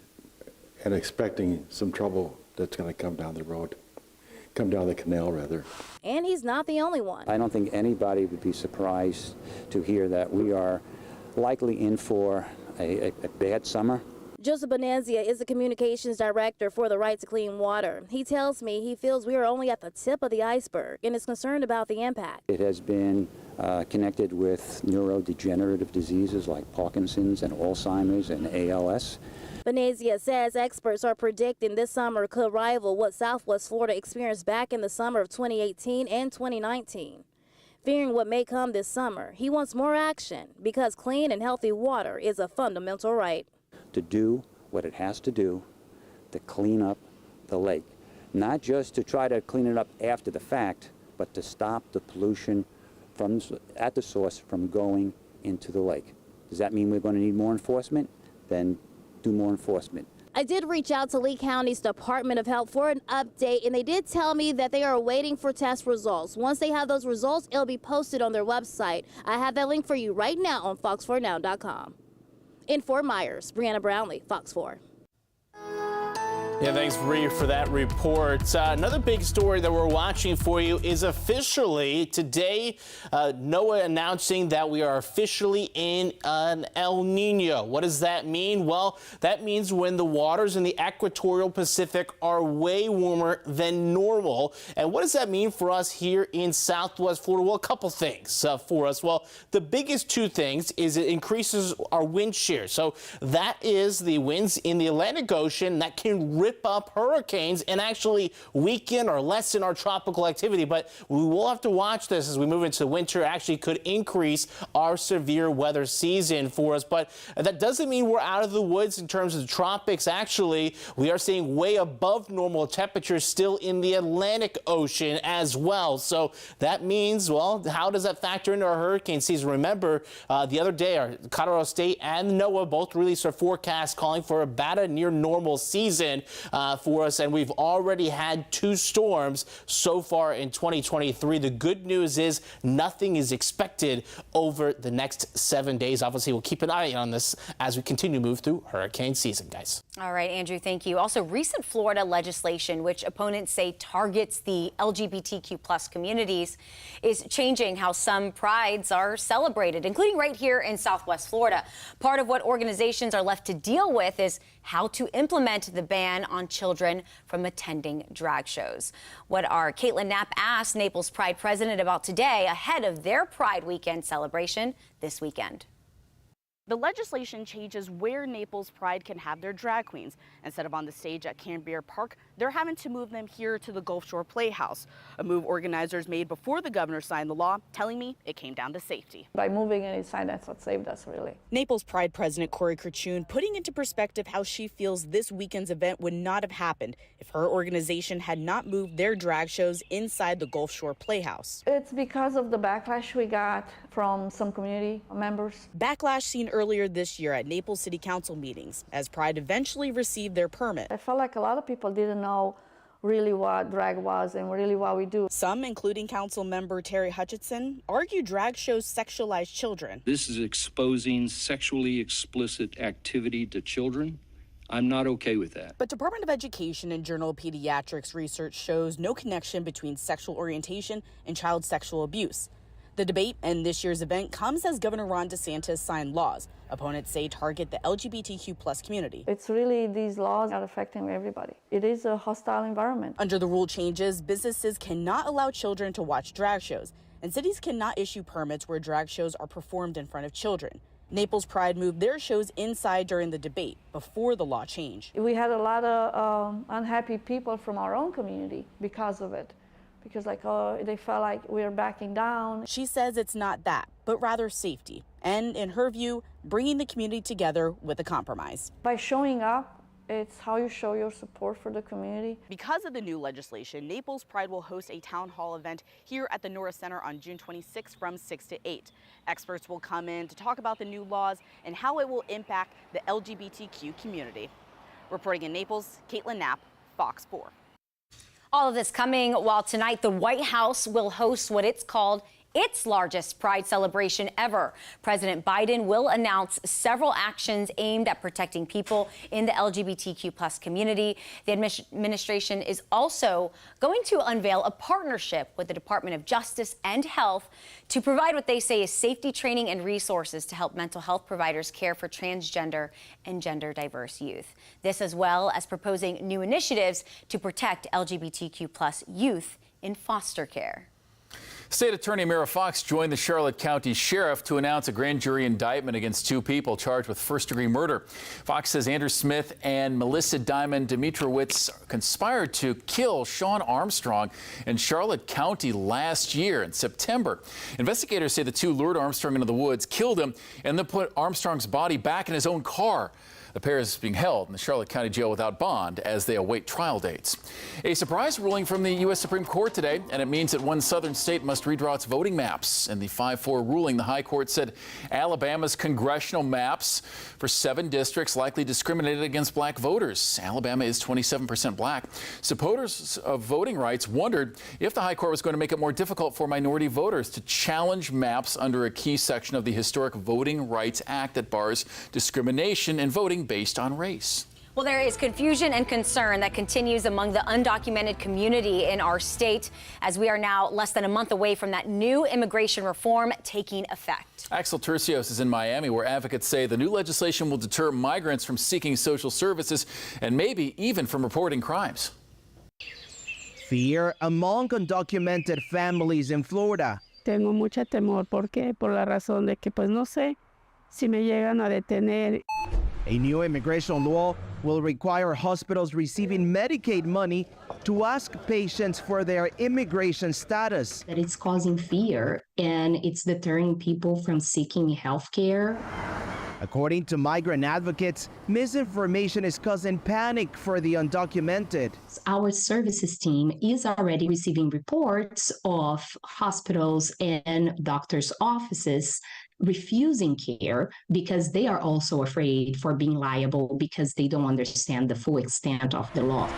expecting some trouble that's going to come down the road, come down the canal rather. And he's not the only one. I don't think anybody would be surprised to hear that we are likely in for a bad summer. Joseph Bonanzia is the communications director for the Right to Clean Water. He tells me he feels we are only at the tip of the iceberg and is concerned about the impact. It has been connected with neurodegenerative diseases like Parkinson's and Alzheimer's and ALS. Bonanzia says experts are predicting this summer could rival what Southwest Florida experienced back in the summer of 2018 and 2019. Fearing what may come this summer, he wants more action because clean and healthy water is a fundamental right. To do what it has to do to clean up the lake. Not just to try to clean it up after the fact, but to stop the pollution at the source from going into the lake. Does that mean we're going to need more enforcement? Then do more enforcement. I did reach out to Lee County's Department of Health for an update, and they did tell me that they are waiting for test results. Once they have those results, it'll be posted on their website. I have that link for you right now on fox4now.com. In Fort Myers, Brianna Brownlee, Fox 4. Yeah, thanks, Bree, for that report. Another big story that we're watching for you is officially today, NOAA announcing that we are officially in an El Nino. What does that mean? Well, that means when the waters in the equatorial Pacific are way warmer than normal. And what does that mean for us here in Southwest Florida? Well, a couple things for us. Well, the biggest two things is it increases our wind shear. So that is the winds in the Atlantic Ocean that can rip up hurricanes and actually weaken or lessen our tropical activity. But we will have to watch this as we move into winter. Actually could increase our severe weather season for us. But that doesn't mean we're out of the woods in terms of the tropics. Actually, we are seeing way above normal temperatures still in the Atlantic Ocean as well. So that means, well, how does that factor into our hurricane season? Remember, the other day, our Colorado State and NOAA both released their forecast calling for about a near normal season for us, and we've already had 2 storms so far in 2023. The good news is nothing is expected over the next 7 days. Obviously, we'll keep an eye on this as we continue to move through hurricane season, guys. All right, Andrew, thank you. Also, recent Florida legislation, which opponents say targets the LGBTQ+ communities, is changing how some prides are celebrated, including right here in Southwest Florida. Part of what organizations are left to deal with is how to implement the ban on children from attending drag shows. What our Caitlin Knapp asked Naples Pride president about today ahead of their Pride weekend celebration this weekend. The legislation changes where Naples Pride can have their drag queens. Instead of on the stage at Canberra Park, they're having to move them here to the Gulf Shore Playhouse, a move organizers made before the governor signed the law, telling me it came down to safety. By moving any sign, that's what saved us, really. Naples Pride President Corey Kirchhoff putting into perspective how she feels this weekend's event would not have happened if her organization had not moved their drag shows inside the Gulf Shore Playhouse. It's because of the backlash we got from some community members. Backlash seen earlier this year at Naples City Council meetings as Pride eventually received their permit. I felt like a lot of people didn't know really what drag was and really what we do. Some, including council member Terry Hutchinson, argue drag shows sexualize children. This is exposing sexually explicit activity to children. I'm not okay with that. But Department of Education and Journal of Pediatrics research shows no connection between sexual orientation and child sexual abuse. The debate and this year's event comes as Governor Ron DeSantis signed laws opponents say target the LGBTQ+ community. It's really, these laws are affecting everybody. It is a hostile environment. Under the rule changes, businesses cannot allow children to watch drag shows, and cities cannot issue permits where drag shows are performed in front of children. Naples Pride moved their shows inside during the debate before the law changed. We had a lot of unhappy people from our own community because of it. Because they felt like we were backing down. She says it's not that, but rather safety. And in her view, bringing the community together with a compromise. By showing up, it's how you show your support for the community. Because of the new legislation, Naples Pride will host a town hall event here at the Norris Center on June 26 from 6 to 8. Experts will come in to talk about the new laws and how it will impact the LGBTQ community. Reporting in Naples, Caitlin Knapp, Fox 4. All of this coming while tonight the White House will host what it's called its largest Pride celebration ever. President Biden will announce several actions aimed at protecting people in the LGBTQ+ community. The administration is also going to unveil a partnership with the Department of Justice and Health to provide what they say is safety training and resources to help mental health providers care for transgender and gender diverse youth. This as well as proposing new initiatives to protect LGBTQ+ youth in foster care. State Attorney Mara Fox joined the Charlotte County Sheriff to announce a grand jury indictment against two people charged with first-degree murder. Fox says Andrew Smith and Melissa Diamond Dimitrowicz conspired to kill Sean Armstrong in Charlotte County last year in September. Investigators say the two lured Armstrong into the woods, killed him, and then put Armstrong's body back in his own car. The pair is being held in the Charlotte County Jail without bond as they await trial dates. A surprise ruling from the U.S. Supreme Court today, and it means that one southern state must redraw its voting maps. In the 5-4 ruling, the High Court said Alabama's congressional maps for 7 districts likely discriminated against black voters. Alabama is 27% black. Supporters of voting rights wondered if the High Court was going to make it more difficult for minority voters to challenge maps under a key section of the historic Voting Rights Act that bars discrimination in voting based on race. Well, there is confusion and concern that continues among the undocumented community in our state as we are now less than a month away from that new immigration reform taking effect. Axel Tercios is in Miami, where advocates say the new legislation will deter migrants from seeking social services and maybe even from reporting crimes. Fear among undocumented families in Florida. Tengo mucha temor porque por la razón de que pues no sé si me llegan a detener. A new immigration law will require hospitals receiving Medicaid money to ask patients for their immigration status. That it's causing fear and it's deterring people from seeking health care. According to migrant advocates, misinformation is causing panic for the undocumented. Our services team is already receiving reports of hospitals and doctors' offices refusing care because they are also afraid for being liable because they don't understand the full extent of the law.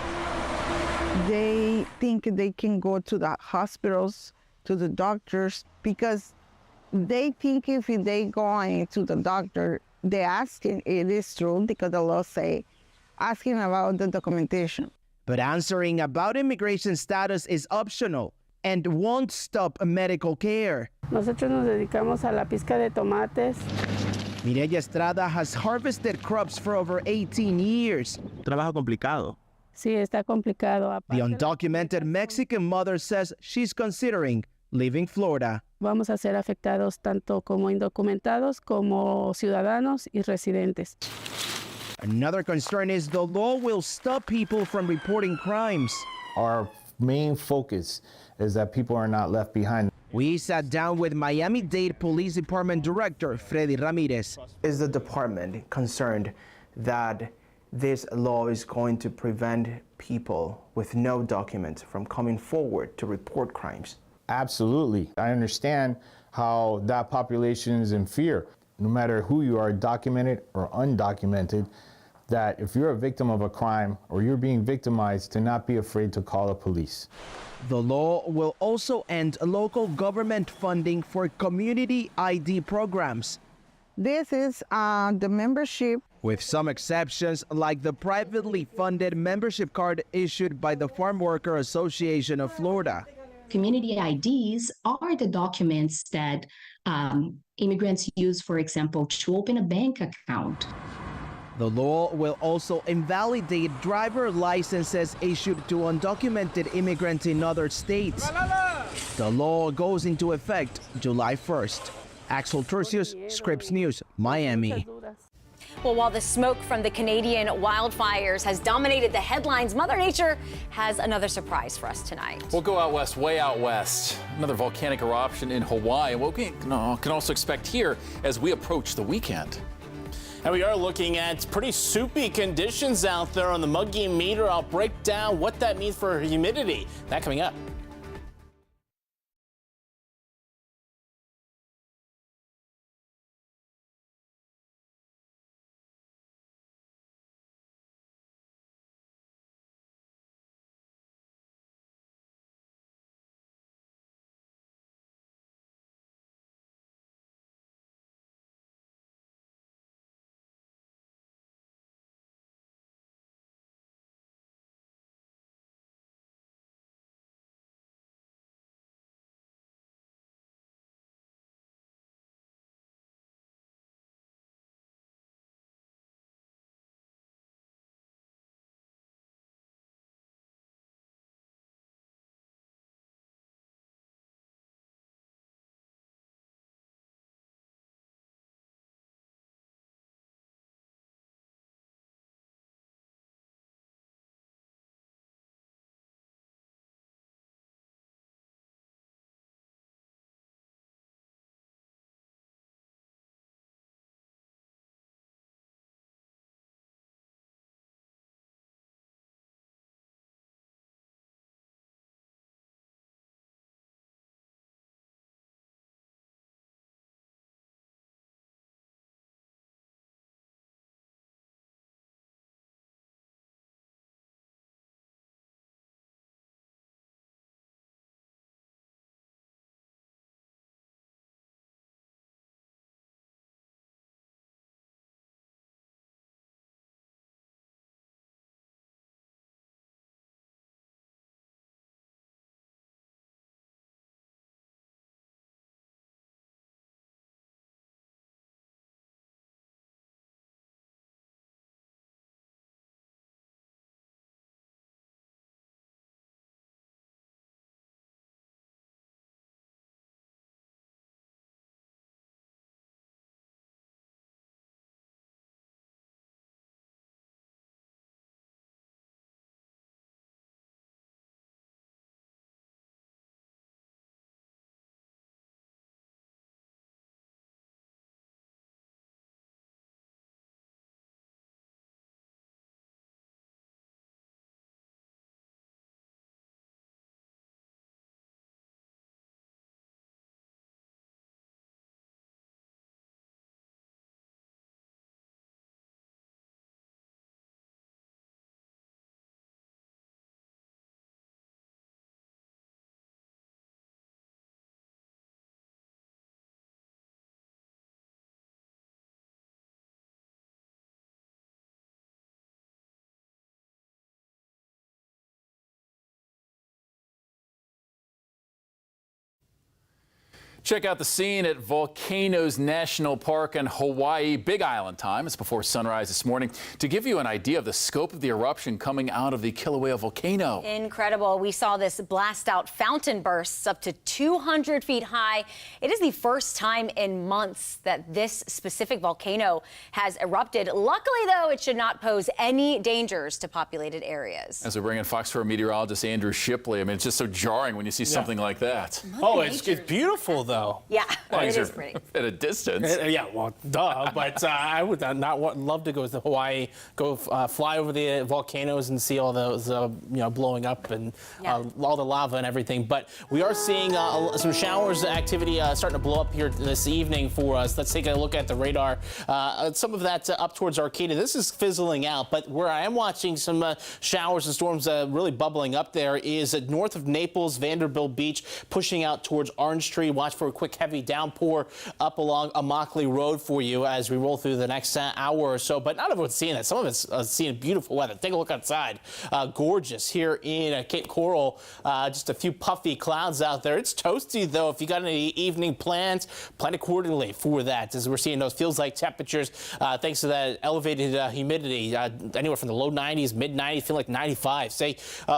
They think they can go to the hospitals, to the doctors, because they think if they go to the doctor, they asking, it is true because the law say, asking about the documentation. But answering about immigration status is optional and won't stop medical care. Nosotros nos dedicamos a la pizca de tomates. Mireya Estrada has harvested crops for over 18 years. Trabajo complicado. Sí, está complicado. The undocumented Mexican mother says she's considering leaving Florida. Vamos a ser afectados tanto como indocumentados como ciudadanos y residentes. Another concern is the law will stop people from reporting crimes. Our main focus is that people are not left behind. We sat down with Miami-Dade Police Department Director Freddy Ramirez. Is the department concerned that this law is going to prevent people with no documents from coming forward to report crimes? Absolutely. I understand how that population is in fear, no matter who you are, documented or undocumented, that if you're a victim of a crime or you're being victimized, to not be afraid to call the police. The law will also end local government funding for community ID programs. This is the membership. With some exceptions, like the privately funded membership card issued by the Farm Worker Association of Florida. Community IDs are the documents that immigrants use, for example, to open a bank account. The law will also invalidate driver licenses issued to undocumented immigrants in other states. The law goes into effect July 1st. Axel Turcios, Scripps News, Miami. Well, while the smoke from the Canadian wildfires has dominated the headlines, Mother Nature has another surprise for us tonight. We'll go out west, way out west. Another volcanic eruption in Hawaii, and what we can also expect here as we approach the weekend. And we are looking at pretty soupy conditions out there on the muggy meter. I'll break down what that means for humidity. That coming up. Check out the scene at Volcanoes National Park in Hawaii. Big Island time. It's before sunrise this morning to give you an idea of the scope of the eruption coming out of the Kilauea volcano. Incredible. We saw this blast out fountain bursts up to 200 feet high. It is the first time in months that this specific volcano has erupted. Luckily, though, it should not pose any dangers to populated areas. As we bring in Fox 4 meteorologist Andrew Shipley, I mean, it's just so jarring when you see something like that. Oh, it's beautiful, though. Yeah, well, it is pretty. At a distance. Yeah, well, duh. But I would love to go to Hawaii, go fly over the volcanoes and see all those, blowing up and all the lava and everything. But we are seeing some showers activity starting to blow up here this evening for us. Let's take a look at the radar. Some of that up towards Arcadia. This is fizzling out, but where I am watching some showers and storms really bubbling up there is north of Naples, Vanderbilt Beach, pushing out towards Orange Tree. Watch for a quick heavy downpour up along Immokalee Road for you as we roll through the next hour or so. But not everyone's seeing that. Some of it's seeing beautiful weather. Take a look outside. Gorgeous here in Cape Coral. Just a few puffy clouds out there. It's toasty, though. If you got any evening plans, plan accordingly for that. As we're seeing those feels like temperatures, thanks to that elevated humidity, anywhere from the low 90s, mid 90s, feel like 95. Say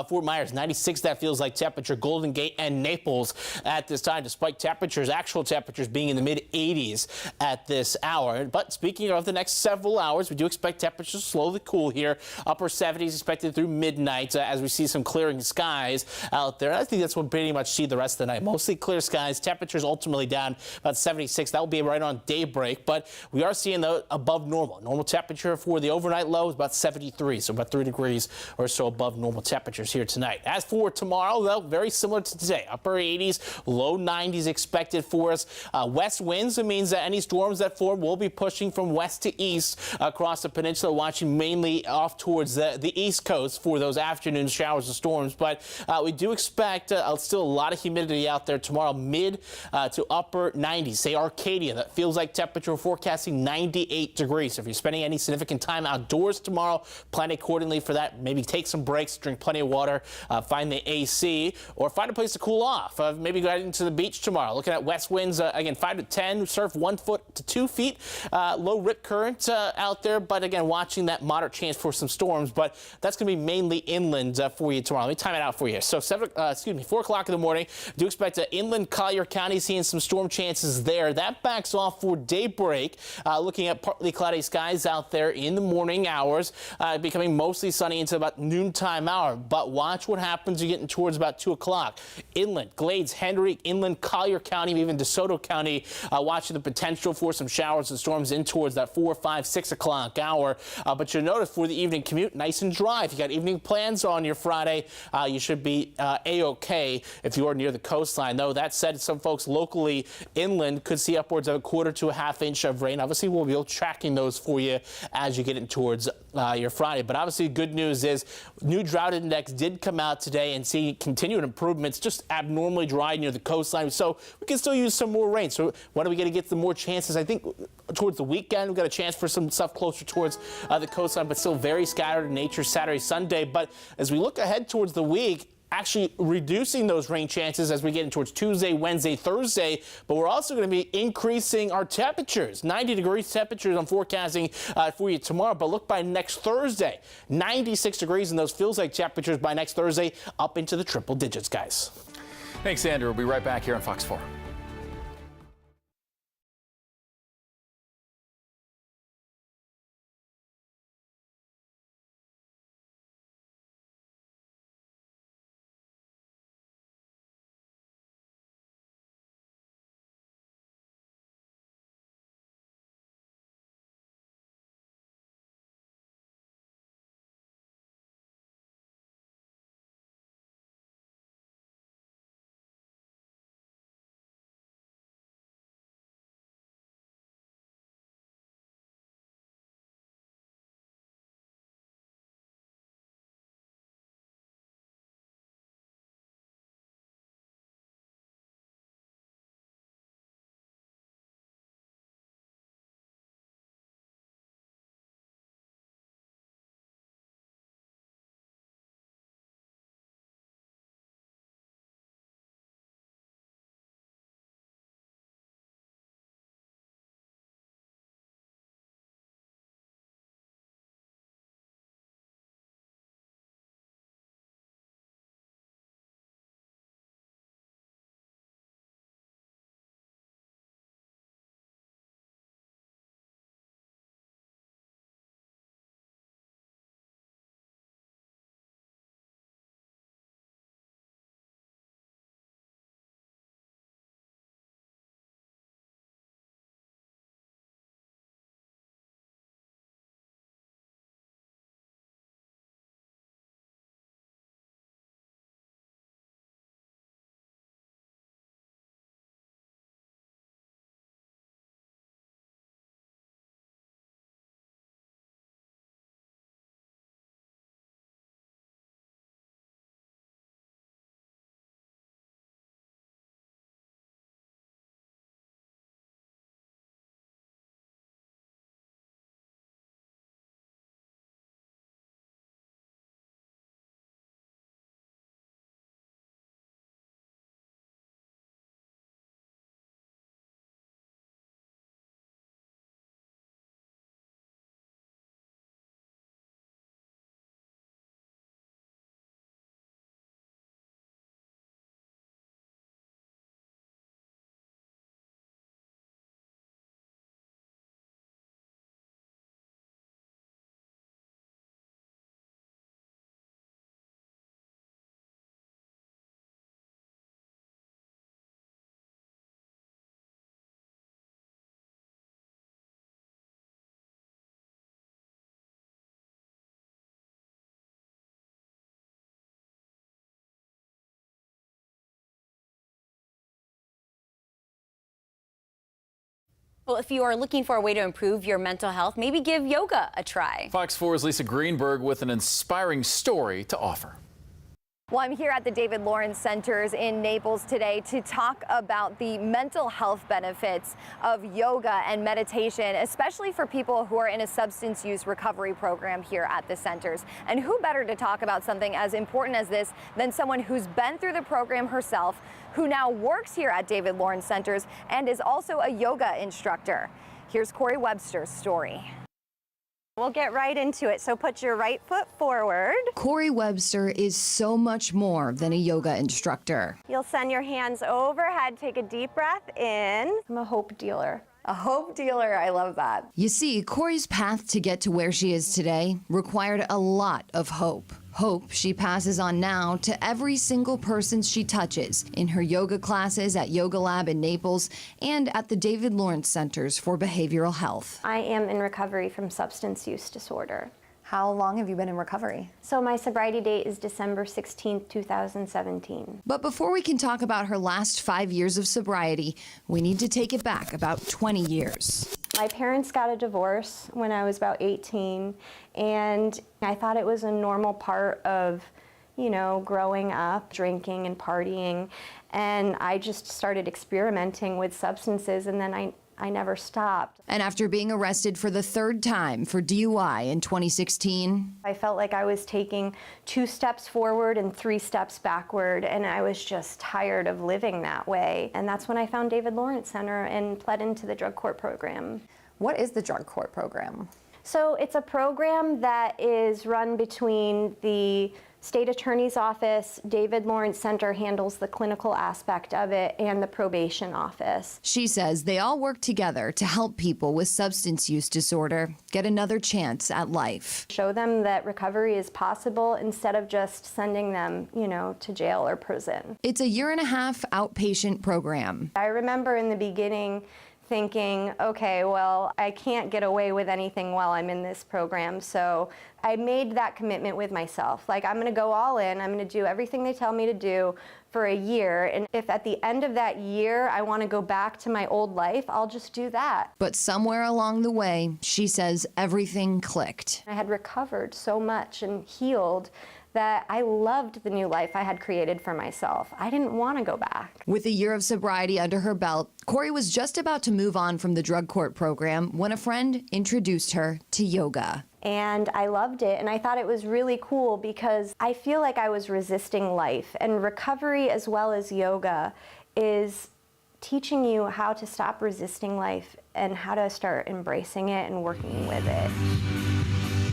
Fort Myers, 96, that feels like temperature. Golden Gate and Naples at this time, despite actual temperatures being in the mid 80s at this hour. But speaking of the next several hours, we do expect temperatures to slowly cool here. Upper 70s expected through midnight as we see some clearing skies out there. I think that's what we'll pretty much see the rest of the night. Mostly clear skies. Temperatures ultimately down about 76. That will be right on daybreak. But we are seeing the above normal. Normal temperature for the overnight low is about 73. So about 3 degrees or so above normal temperatures here tonight. As for tomorrow, though, very similar to today. Upper 80s, low 90s expected for us. West winds, it means that any storms that form will be pushing from west to east across the peninsula, watching mainly off towards the east coast for those afternoon showers and storms. But we do expect still a lot of humidity out there tomorrow, mid to upper 90s. Say Arcadia, that feels like temperature forecasting 98 degrees. So if you're spending any significant time outdoors tomorrow, plan accordingly for that. Maybe take some breaks, drink plenty of water, find the AC, or find a place to cool off. Maybe go out into the beach tomorrow. Looking at west winds, again, 5 to 10, surf 1 foot to 2 feet. Low rip current out there, but again, watching that moderate chance for some storms. But that's going to be mainly inland for you tomorrow. Let me time it out for you. So 4 o'clock in the morning, do expect inland Collier County seeing some storm chances there. That backs off for daybreak. Looking at partly cloudy skies out there in the morning hours, becoming mostly sunny into about noontime hour. But watch what happens. You're getting towards about 2 o'clock. Inland, Glades, Henry, inland Collier County, even DeSoto County, watching the potential for some showers and storms in towards that 4, 5, 6 o'clock hour. But you'll notice for the evening commute, nice and dry. If you got evening plans on your Friday, you should be A-OK if you are near the coastline. Though that said, some folks locally inland could see upwards of 1/4 to a 1/2 inch of rain. Obviously, we'll be tracking those for you as you get in towards your Friday. But obviously, good news is new drought index did come out today and see continued improvements, just abnormally dry near the coastline. So we can still use some more rain. So when are we going to get some more chances? I think towards the weekend, we've got a chance for some stuff closer towards the coastline, but still very scattered in nature Saturday, Sunday. But as we look ahead towards the week, actually reducing those rain chances as we get in towards Tuesday, Wednesday, Thursday. But we're also going to be increasing our temperatures. 90 degrees temperatures I'm forecasting for you tomorrow. But look, by next Thursday, 96 degrees, and those feels like temperatures by next Thursday up into the triple digits, guys. Thanks, Andrew. We'll be right back here on Fox 4. Well, if you are looking for a way to improve your mental health, maybe give yoga a try. Fox 4's Lisa Greenberg with an inspiring story to offer. Well, I'm here at the David Lawrence Centers in Naples today to talk about the mental health benefits of yoga and meditation, especially for people who are in a substance use recovery program here at the centers. And who better to talk about something as important as this than someone who's been through the program herself, who now works here at David Lawrence Centers and is also a yoga instructor. Here's Corey Webster's story. We'll get right into it, so put your right foot forward. Corey Webster is so much more than a yoga instructor. You'll send your hands overhead, take a deep breath in. I'm a hope dealer. A hope dealer, I love that. You see, Corey's path to get to where she is today required a lot of hope. Hope she passes on now to every single person she touches in her yoga classes at Yoga Lab in Naples and at the David Lawrence Centers for Behavioral Health. I am in recovery from substance use disorder. How long have you been in recovery? So my sobriety date is December 16th, 2017. But before we can talk about her last 5 years of sobriety, we need to take it back about 20 years. My parents got a divorce when I was about 18, and I thought it was a normal part of, you know, growing up, drinking and partying, and I just started experimenting with substances, and then I never stopped. And after being arrested for the third time for DUI in 2016, I felt like I was taking 2 steps forward and 3 steps backward, and I was just tired of living that way. And that's when I found David Lawrence Center and pled into the drug court program. What is the drug court program? So it's a program that is run between the State Attorney's Office, David Lawrence Center handles the clinical aspect of it, and the probation office. She says they all work together to help people with substance use disorder get another chance at life. Show them that recovery is possible instead of just sending them, you know, to jail or prison. It's a 1.5 year outpatient program. I remember in the beginning thinking, okay, well, I can't get away with anything while I'm in this program, so I made that commitment with myself. Like, I'm gonna go all in, I'm gonna do everything they tell me to do for a year, and if at the end of that year I wanna go back to my old life, I'll just do that. But somewhere along the way, she says everything clicked. I had recovered so much and healed that I loved the new life I had created for myself. I didn't want to go back. With a year of sobriety under her belt, Corey was just about to move on from the drug court program when a friend introduced her to yoga. And I loved it, and I thought it was really cool because I feel like I was resisting life, and recovery as well as yoga is teaching you how to stop resisting life and how to start embracing it and working with it.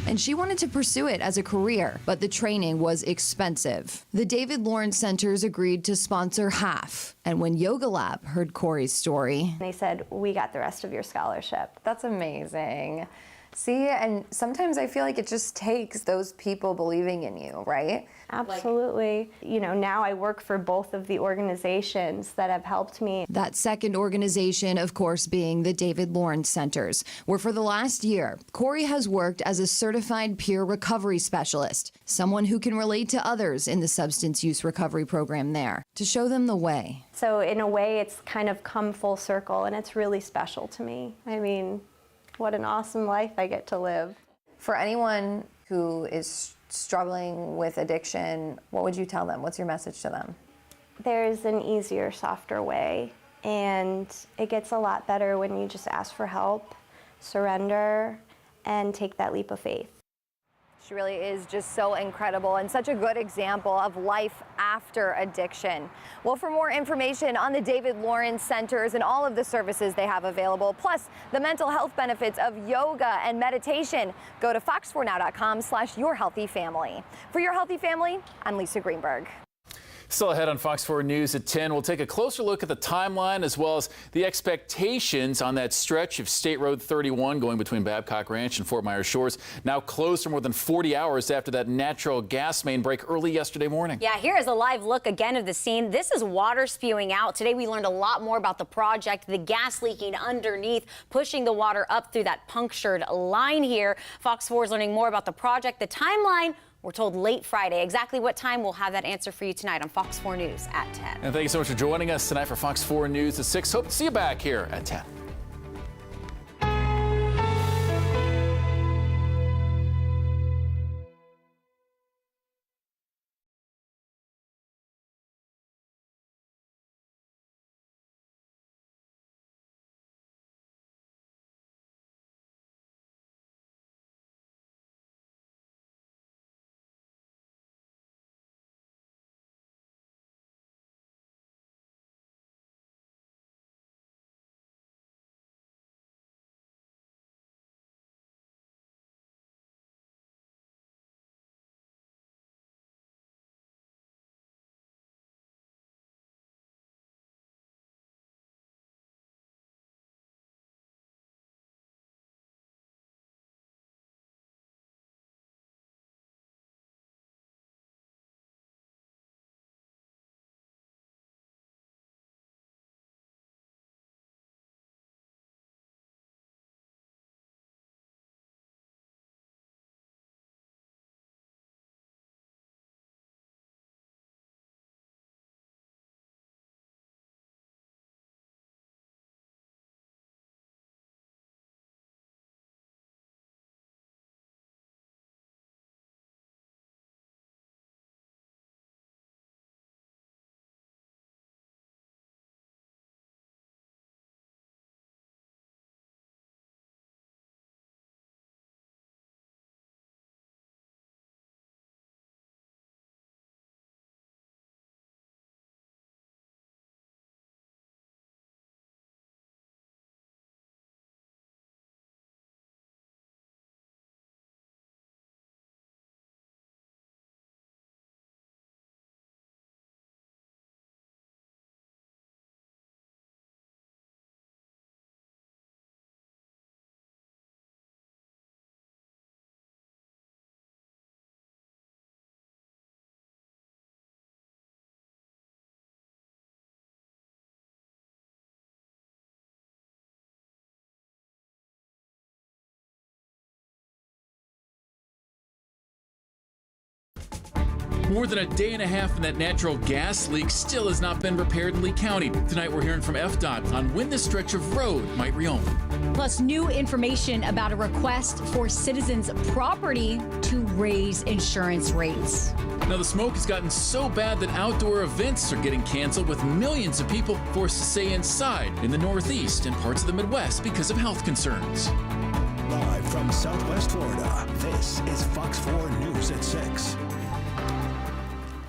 And she wanted to pursue it as a career, but the training was expensive. The David Lawrence Centers agreed to sponsor half. And when Yoga Lab heard Corey's story, they said, we got the rest of your scholarship. That's amazing. See, and sometimes I feel like it just takes those people believing in you, right? Absolutely. You know, now I work for both of the organizations that have helped me. That second organization, of course, being the David Lawrence Centers, where for the last year, Corey has worked as a certified peer recovery specialist, someone who can relate to others in the substance use recovery program there, to show them the way. So in a way, it's kind of come full circle, and it's really special to me. I mean, what an awesome life I get to live. For anyone who is struggling with addiction, what would you tell them? What's your message to them? There's an easier, softer way, and it gets a lot better when you just ask for help, surrender, and take that leap of faith. She really is just so incredible and such a good example of life after addiction. Well, for more information on the David Lawrence Centers and all of the services they have available, plus the mental health benefits of yoga and meditation, go to fox4now.com/yourhealthyfamily. For Your Healthy Family, I'm Lisa Greenberg. Still ahead on Fox 4 News at 10, we'll take a closer look at the timeline as well as the expectations on that stretch of State Road 31 going between Babcock Ranch and Fort Myers Shores, now closed for more than 40 hours after that natural gas main break early yesterday morning. Yeah, here is a live look again of the scene. This is water spewing out. Today we learned a lot more about the project, the gas leaking underneath, pushing the water up through that punctured line here. Fox 4 is learning more about the project, the timeline. We're told late Friday. Exactly what time? We'll have that answer for you tonight on Fox 4 News at 10. And thank you so much for joining us tonight for Fox 4 News at 6. Hope to see you back here at 10. More than a day and a half and that natural gas leak still has not been repaired in Lee County. Tonight we're hearing from FDOT on when this stretch of road might reopen. Plus, new information about a request for citizens' property to raise insurance rates. Now, the smoke has gotten so bad that outdoor events are getting canceled, with millions of people forced to stay inside in the Northeast and parts of the Midwest because of health concerns. Live from Southwest Florida, this is Fox 4 News at 6.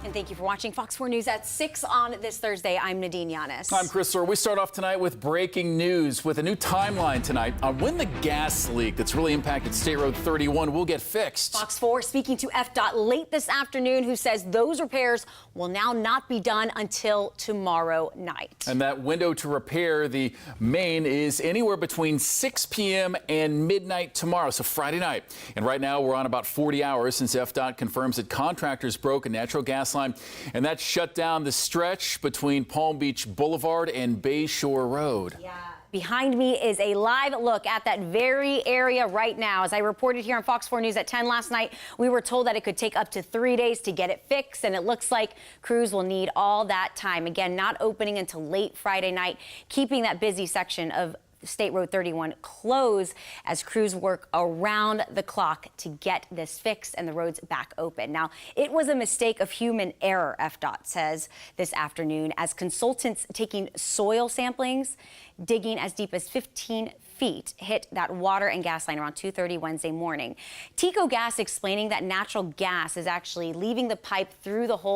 And thank you for watching Fox 4 News at 6 on this Thursday. I'm Nadine Yanis. I'm Chris Orr. We start off tonight with breaking news with a new timeline tonight on when the gas leak that's really impacted State Road 31 will get fixed. Fox 4 speaking to FDOT late this afternoon, who says those repairs will now not be done until tomorrow night. And that window to repair the main is anywhere between 6 p.m. and midnight tomorrow, so Friday night. And right now we're on about 40 hours since FDOT confirms that contractors broke a natural gas line, and that shut down the stretch between Palm Beach Boulevard and Bayshore Road. Yeah. Behind me is a live look at that very area right now. As I reported here on Fox 4 News at 10 last night, we were told that it could take up to 3 days to get it fixed, and it looks like crews will need all that time. Again, not opening until late Friday night, keeping that busy section of State Road 31 closed as crews work around the clock to get this fixed and the roads back open. Now, it was a mistake of human error, FDOT says this afternoon, as consultants taking soil samplings, digging as deep as 15 feet, hit that water and gas line around 2:30 Wednesday morning. Tico Gas explaining that natural gas is actually leaving the pipe through the hole